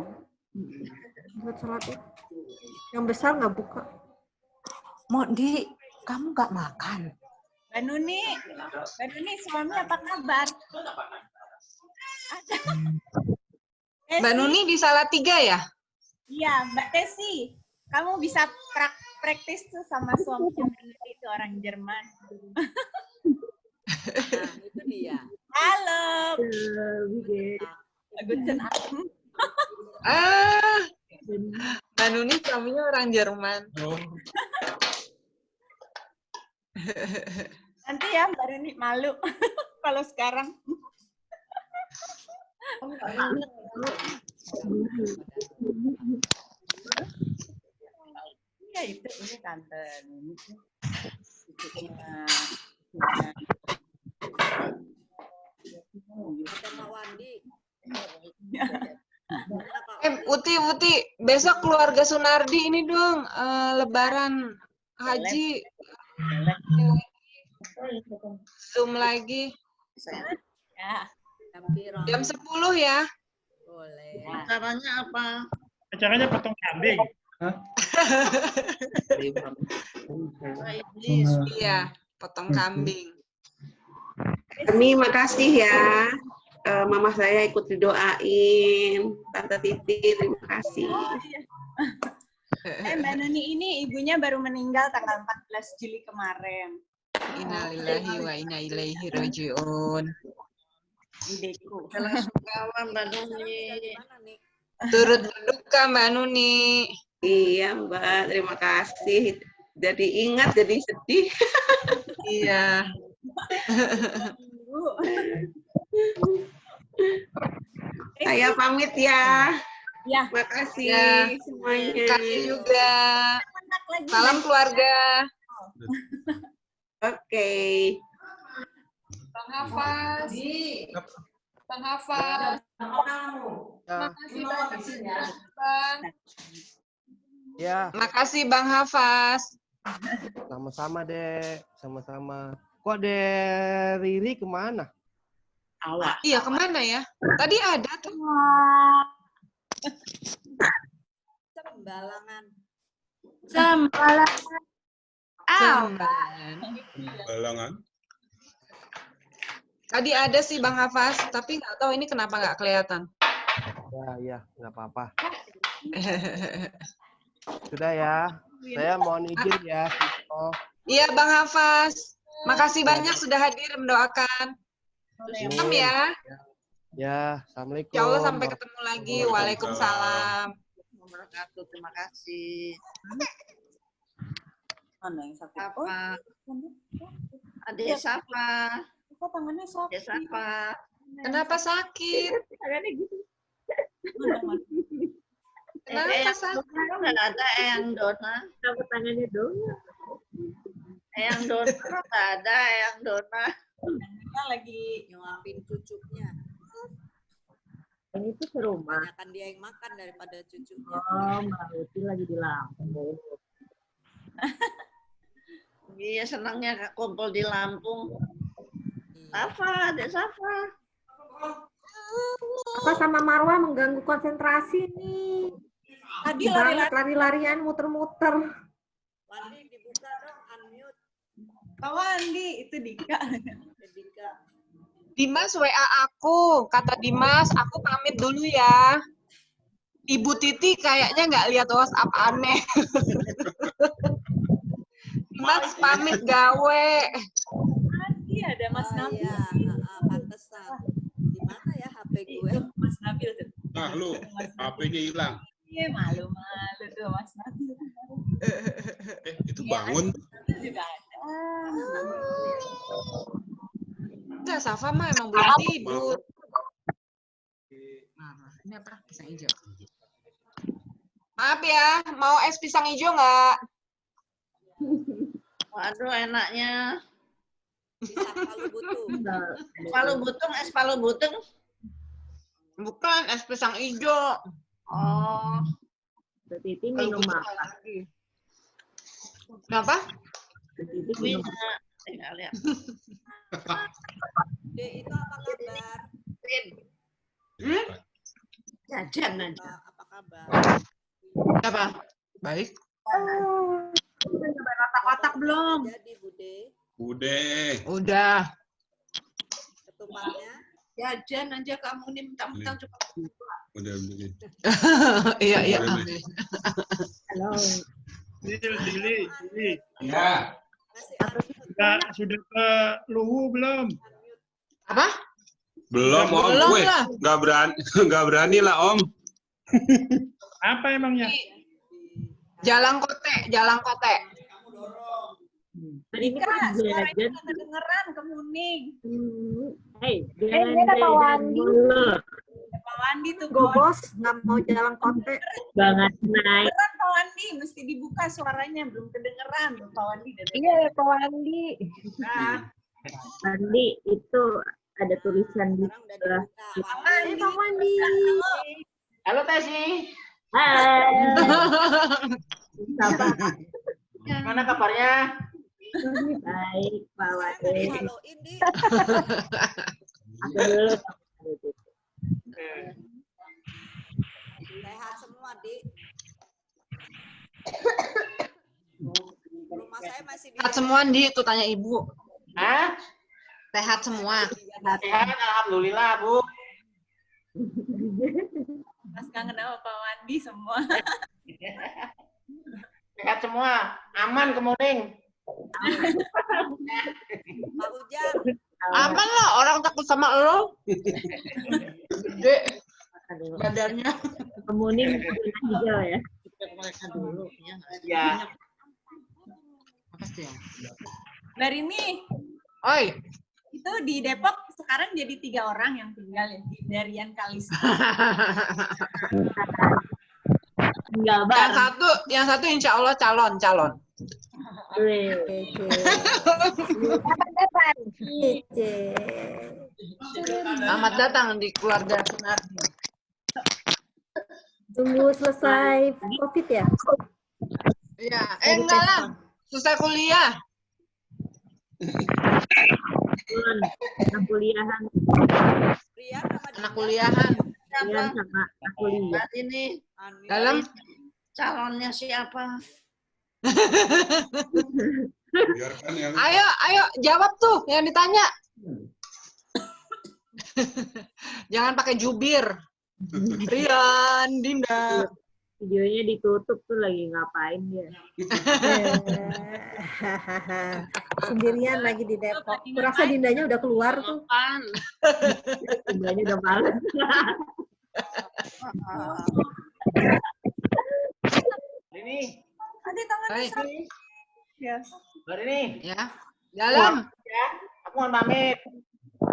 buat sholat id. Yang besar nggak buka. Mondi, kamu nggak makan? Mbak Nuni, suami apa kabar? Mbak Nuni di Salatiga ya? Iya, Mbak Tesi. Kamu bisa praktis tuh sama suaminya itu orang Jerman. Nah, itu dia. Halo. Guten Abend. Mbak Nuni suaminya orang Jerman. Nanti ya Mbak Nuni malu kalau sekarang. Ya itu ini tante Nuni. Uti, besok keluarga Sunardi ini dong, Lebaran Haji. Zoom lagi. Ya. Jam 10 ya. Boleh. Acaranya apa? Acaranya potong kambing. Iya, potong kambing. Kami makasih ya. Mama saya ikut didoain. Tante Titi, terima kasih. Mbak Nuni ini ibunya baru meninggal tanggal 14 Juli kemarin. Innalillahi wa inna ilaihi raji'un. Ideku. Sungkawa Mbak Nuni. Turut berduka Mbak Nuni. Iya Mbak, terima kasih. Jadi ingat, jadi sedih. Iya. Saya pamit ya. Ya. Makasih Ya. semuanya. Kasih juga. Salam keluarga. Oke. Bang Hafaz. Bang Hafaz. Makasih banyak, Bang. Ya. Makasih Bang Hafaz. Sama-sama, Dek. Sama-sama. Kok Dek Riri kemana? Iya, kemana ya? Tadi ada tuh. Sembalangan. Sembalangan. Tadi ada sih Bang Hafaz, tapi nggak tahu ini kenapa nggak kelihatan. Ya, nggak apa-apa. Sudah ya. Saya mohon izin ya. Iya Bang Hafaz. Makasih banyak sudah hadir mendoakan. Salam ya. Ya, Assalamualaikum. Ya Allah sampai ketemu lagi. Waalaikumsalam. Terima kasih. Mana yang sakit? Apa? Adik Safa. Kok tangannya sakit? Adik Safa. Kenapa sakit? Tangannya gitu. Kenapa sakit? Nggak ada Eyang Dona. Kenapa tangannya Dona? Eyang Dona nggak ada Eyang Dona. Kita lagi nyuapin cucunya. Ini tuh ke rumah. Banyakan dia yang makan daripada cucunya. Oh, Mbak Uti lagi di Lampung. Iya, senangnya kumpul di Lampung. Safa, Dek Safa. Apa sama Marwa mengganggu konsentrasi nih. Tadi lari-larian muter-muter. Wandi dibuka dong Pak Wandi, itu Dika. Dimas WA aku, kata Dimas, aku pamit dulu ya. Ibu Titi kayaknya nggak lihat WhatsApp aneh. Dimas pamit gawe. Iya, ada Mas Nabil. Iya, pantesan. Di mana ya HP gue? Mas Nabil tuh. Nah, lu HP-nya hilang. Iya, malu-malu tuh Mas Nabil. Itu bangun. Nabil juga ada. Enggak, Safa mah emang belum tidur. Nah, ini apa? Pisang hijau. Maaf ya, mau es pisang hijau nggak? Waduh, enaknya. Palu butung. Palu butung, es palu butung. Bukan, es pisang hijau. Oh. Titi minum apa? Kenapa? Titi minum lihat. Dek, itu apa kabar? Jajan aja. Apa kabar? Apa? Baik. Udah nyobain otak-otak belum? Jadi, Bude. Udah. Ketupannya? Jajan aja kamu nih mentang-mentang cuma. Udah. Iya. Halo. Dili. Ya. Sudah ke Luwu belum? Apa? Belum, Om. Belum Weh, lah. nggak berani lah, Om. Apa emangnya? Jalan kote. Dika, suaranya nggak kedengeran, kemuning. Hei, Ini ada Pak Wandi. Pak Wandi tuh Gobos, nggak mau jalan konten. Banget naik. Kedengeran Pak Wandi, mesti dibuka suaranya, belum kedengeran tuh Pak Wandi. Iya, Pak Wandi. Wandi itu ada tulisan di sebelah. Pak Wandi. Halo Tesi. Hai. Mana kabarnya? Baik, Pak Wandi. Haloin, Di. Aku dulu. Sehat semua, Di. Rumah saya masih di... Sehat semua, Di. Itu tanya ibu. Hah? Sehat semua. Sehat, alhamdulillah, Bu. Mas kangen sama Pak Wandi semua. Sehat semua, aman kemuning. Pak Ujang. Aman lah, orang takut sama lo. Gede badannya. Kemuning hijau ya. Dulu, Ya. Mbak Rini, Oi. itu di Depok sekarang jadi 3 orang yang tinggal ya, di Darian Kalista. Yang satu insya Allah calon. Selamat datang di keluarga Sunardi. Tunggu selesai COVID ya? Iya, enggak lah. Selesai kuliah. Anak kuliahan. Anak kuliahan. Rian sama anak kuliah. Ini Dalam calonnya siapa? Biarkan yang Ayo jawab tuh yang ditanya. Jangan pakai jubir. Rian, Dinda. Videonya ditutup tuh lagi ngapain dia? Sendirian lagi di Depok. Kurasa Dindanya udah keluar tuh. Dindanya udah males. Ini. Ada tangan Ya. Ini. Ya. Dalam. Ya. Aku mau pamit.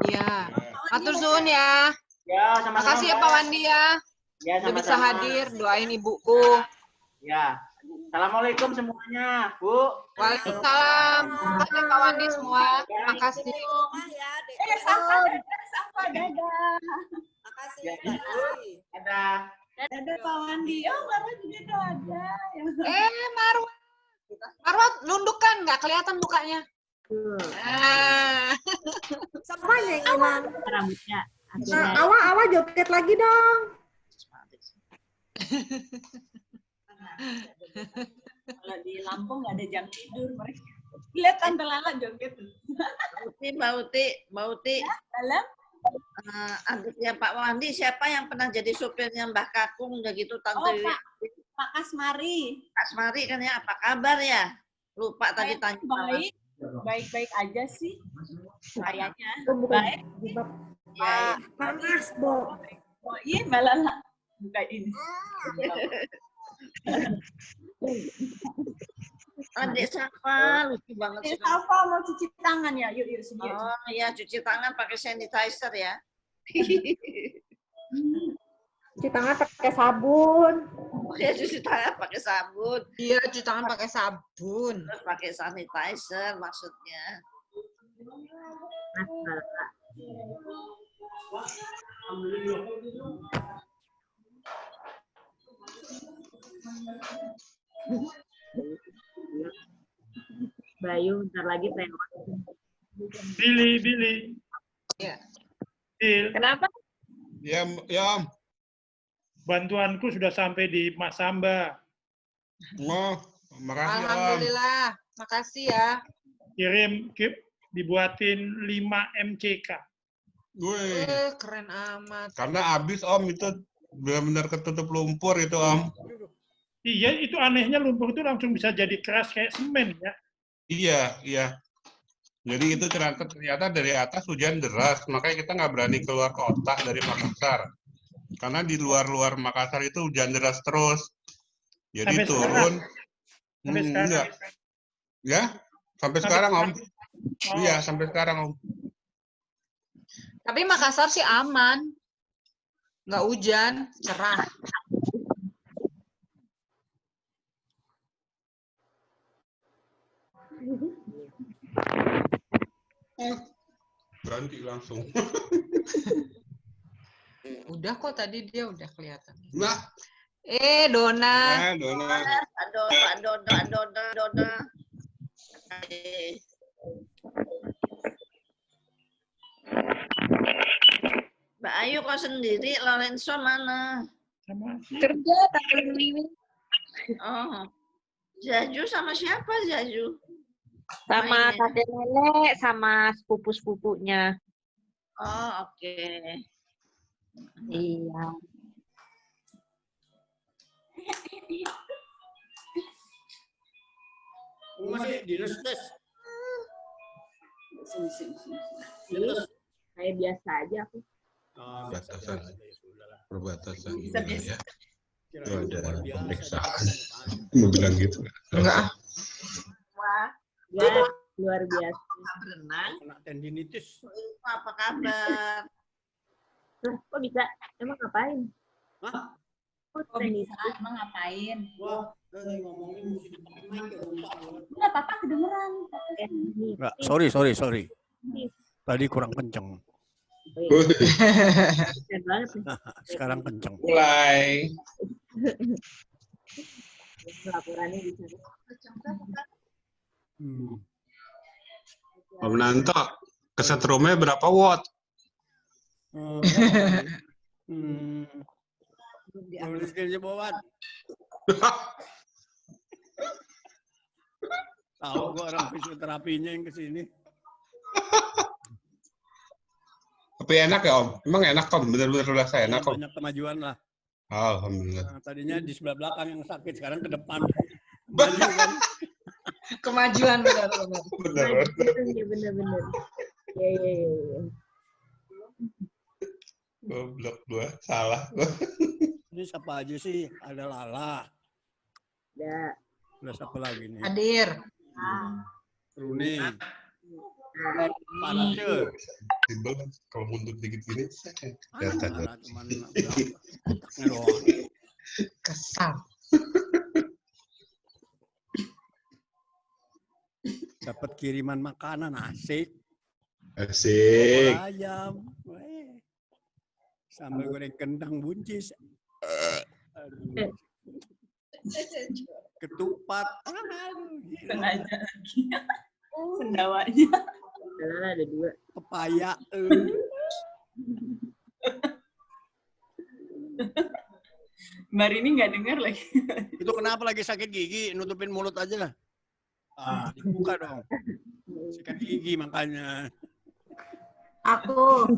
Iya. Matur suwun ya. Ya, sama-sama. Makasih ya Pak Wandi ya. Ya, Udah bisa sama-sama. hadir, doain ibuku. Ya. Assalamualaikum semuanya, Bu. Waalaikumsalam. Makasih Pak Wandi semua. Makasih. Safa, dadah. Makasih, Ya. makasih. Dadah. Dadah Pak Wandi. Oh, Marwa juga dadah. Marwa. Marwa nunduk kan, nggak kelihatan mukanya. Apanya yang hilang? Rambutnya. Awa joget lagi dong. Kalau di Lampung nggak ada jam tidur mereka. Lihat Tante Lala joget. Mbak Uti. Dalam? Adiknya Pak Wandi, siapa yang pernah jadi supirnya Mbah Kakung, udah gitu Tante Wiwi? Pak Kasmari. Kasmari kan ya, apa kabar ya? Lupa tadi tanya. Baik, baik-baik aja sih. Kayaknya. Baik. Ya, Panas, Bo. Oh iya, Mbak Lala. Buka ini. Adik Safa, lucu banget sih. Safa mau cuci tangan ya? Yuk, sini. Oh iya, cuci tangan pakai sanitizer ya. Cuci tangan pakai sabun. Oh ya, cuci tangan pakai sabun. Iya, cuci tangan pakai sabun. Terus pakai sanitizer maksudnya. Bayu, bentar lagi tewas. Billy. Ya. Bil. Kenapa? Ya. Bantuanku sudah sampai di Mas Samba. Oh, makasih Om. Alhamdulillah, makasih ya. Kirim dibuatin 5 MCK. Wih. Keren amat. Karena habis Om itu benar-benar ketutup lumpur itu Om. Iya, itu anehnya lumpur itu langsung bisa jadi keras kayak semen ya. Iya. Jadi itu ternyata dari atas hujan deras, makanya kita nggak berani keluar kota dari Makassar. Karena di luar Makassar itu hujan deras terus. Jadi Sampai turun. Sampai sekarang. Enggak. Ya, sampai sekarang Om. Iya, sampai sekarang Om. Tapi Makassar sih aman. Nggak hujan, cerah. Berhenti langsung. Udah kok tadi dia udah kelihatan. Nah. Dona. Dona. Mbak Ayu kok sendiri, Lorenzo mana? Kerja Tante Wiwi. Oh. Zaju sama siapa Zaju? Sama Mainnya. kakek nenek, sama sepupu-sepupunya. Oh, oke. Iya. Masih dinas. Kayak biasa aja aku. Perbatasan ini Biasa. ya. Itu ada pemeriksaan. Mau bilang gitu. Enggak. Wah, Ya, luar biasa. berenang. Kena tendinitis. Apa kabar? Loh, kok bisa? Emang ngapain? Hah? Kok bisa? Emang ngapain? Wah, ngomongin mesti dipakai mic ya. Enggak apa-apa, kedengeran. Enggak, sorry. Tadi kurang kenceng. Sekarang kenceng. Mulai. Laporannya bisa. Om Nanto, kesetrumnya berapa watt? Nulis aja bawa. Tahu kok orang fisioterapinya yang kesini. Tapi enak ya Om? Emang enak Om? Bener-bener rasa enak Om? Banyak kemajuan lah. Alhamdulillah. Nah, tadinya di sebelah belakang yang sakit, sekarang ke depan. Maju kan? Kemajuan benar. Iya, bener-bener. Iya. Goblok gua, salah. Ini siapa aja sih? Ada Lala. Ya. Ada siapa lagi nih? Hadir. Runi. Parce. Timbel kalau mundur dikit gini. Kesal. Dapat kiriman makanan, asik. Asik. Ayam. Sambal goreng kentang buncis. Ketupat. Sengaja lagi. Pendawanya. Ada 2. Pepaya. Mbak Rini nggak dengar lagi. Itu kenapa lagi sakit gigi? Nutupin mulut aja lah. Dibuka dong. Sikat gigi makanya. Aku.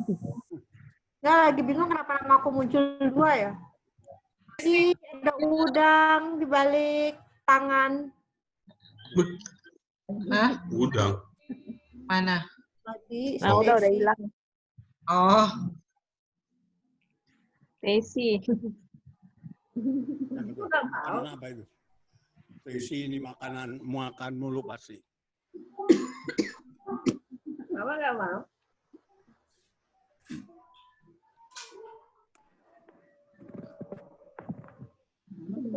Nggak, lagi bingung kenapa nama aku muncul 2 ya. Ini ada udang di balik tangan. Hah? Udang. Mana? Tadi Nah, udah hilang. Oh. Desi. Makanan apa itu? Desi ini makan mulu pasti. Mama nggak mau.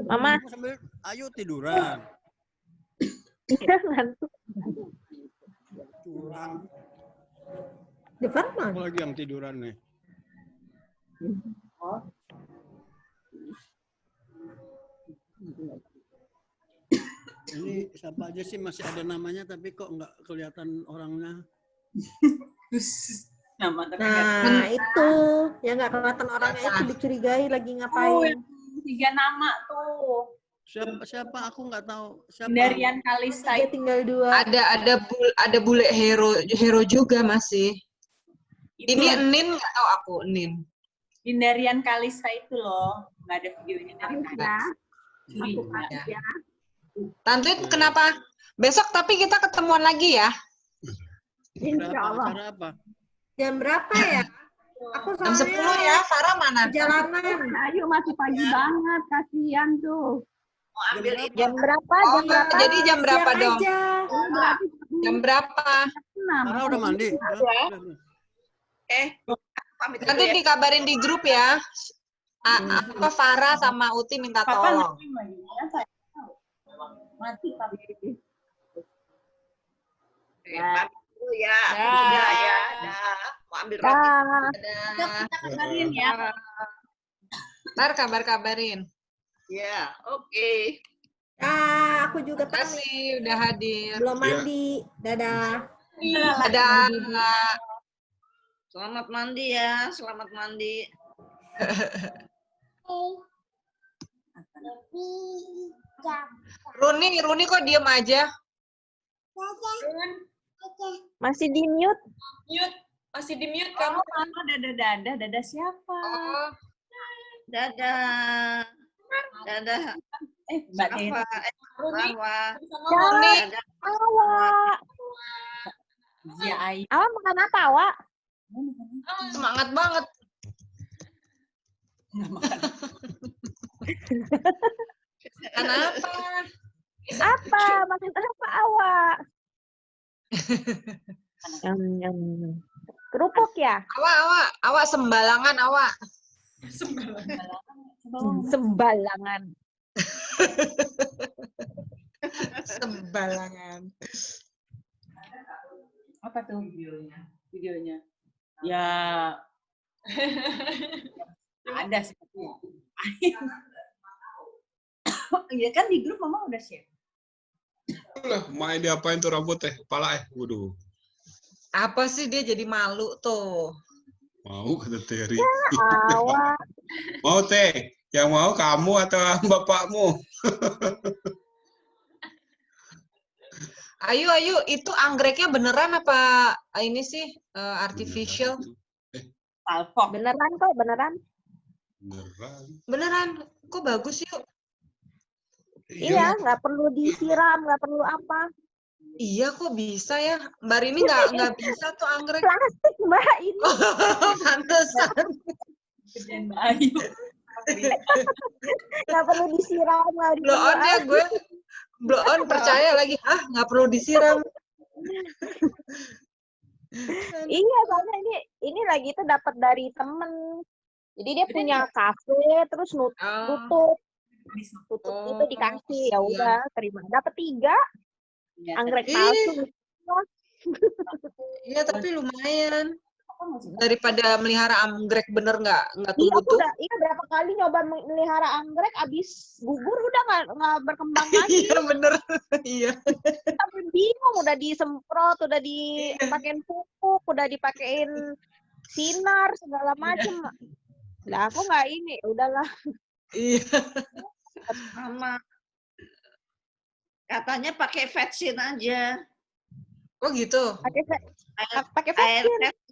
Mama. Ayo tiduran. Iya, ngantuk. Curang. Di mana? Aku lagi yang tiduran nih. Ini siapa aja sih masih ada namanya tapi kok nggak kelihatan orangnya? Nah, itu yang nggak kelihatan orangnya itu dicurigai lagi ngapain. 3 nama tuh. Siapa aku nggak tahu. Siapa? Hindarian Kalista Dia tinggal 2. Ada bule hero juga masih. Itu Ini Enin nggak tahu aku Enin. Hindarian Kalista itu loh, nggak ada videonya dari tadi. Ya. Tante kenapa? Besok tapi kita ketemuan lagi ya. Insya Allah. Acara apa? Jam berapa ya? Aku Jam 10 ya. Farah mana? Jalanan. Ayo masih pagi banget, kasihan tuh. Mau ambil itu. Jam berapa? Oh, Jam berapa? jadi jam berapa Siang dong? aja. Jam berapa? Farah udah mandi? Pamit dulu Nanti ya. dikabarin di grup ya. Apa Farah sama Uti minta tolong. Mati tapi. Pamit dulu ya. Udah ya. Dah. Mau ambil roti. Dah. Kita kabarin ya. Ntar kabarin. Ya, oke. Aku juga Terima kasih udah hadir. belum mandi. Dadah. Dadah. Selamat mandi ya. Selamat mandi. Runi kok diem aja? Masih di mute. Masih di mute Kamu kamu. dada siapa? Oh, Dadah. Dadah. Mbak Deni. Rahwa. Runi. Awak. Ya, Ai. Awak makan apa, Awak? Semangat banget. Makan apa? Apa? Makan apa, Awak? Kerupuk ya? Awak sembalangan awak. Sembalangan. Sembalangan. Apa tuh videonya? Ya ada sepertinya. Ya kan di grup Mama udah share. Lah, main diapain tuh rambut teh? Kepala waduh. Apa sih dia jadi malu tuh? Mau kata Terry. Awak. Mau teh? Yang mau kamu atau bapakmu? Ayo, itu anggreknya beneran apa ini sih artificial? Palpok. Beneran kok, beneran. Beneran. Kok bagus yuk? Iya, nggak perlu disiram, nggak perlu apa. Iya, kok bisa ya? Mbak Rini nggak bisa tuh anggrek. Plastik, Mbak, ini. Pantesan. Mbak Ayu. Nggak perlu disiram, nggak perlu Blow on ya gue. Blow on percaya lagi. Nggak perlu disiram. Iya, soalnya ini lagi itu dapat dari temen. Jadi dia punya kafe, terus tutup itu dikasih, ya udah terima. Dapat 3 anggrek palsu. Iya, tapi lumayan. Daripada melihara anggrek bener nggak tumbuh. Iya, berapa kali nyoba melihara anggrek, abis gugur udah nggak berkembang lagi. Iya bener, iya. Tapi bingung, udah disemprot, udah dipakein pupuk, udah dipakein sinar segala macem. Lah aku nggak ini, udahlah. Iya. Sama. Katanya pakai vetsin aja. Oh gitu. Pakai Air vaksin. vetsin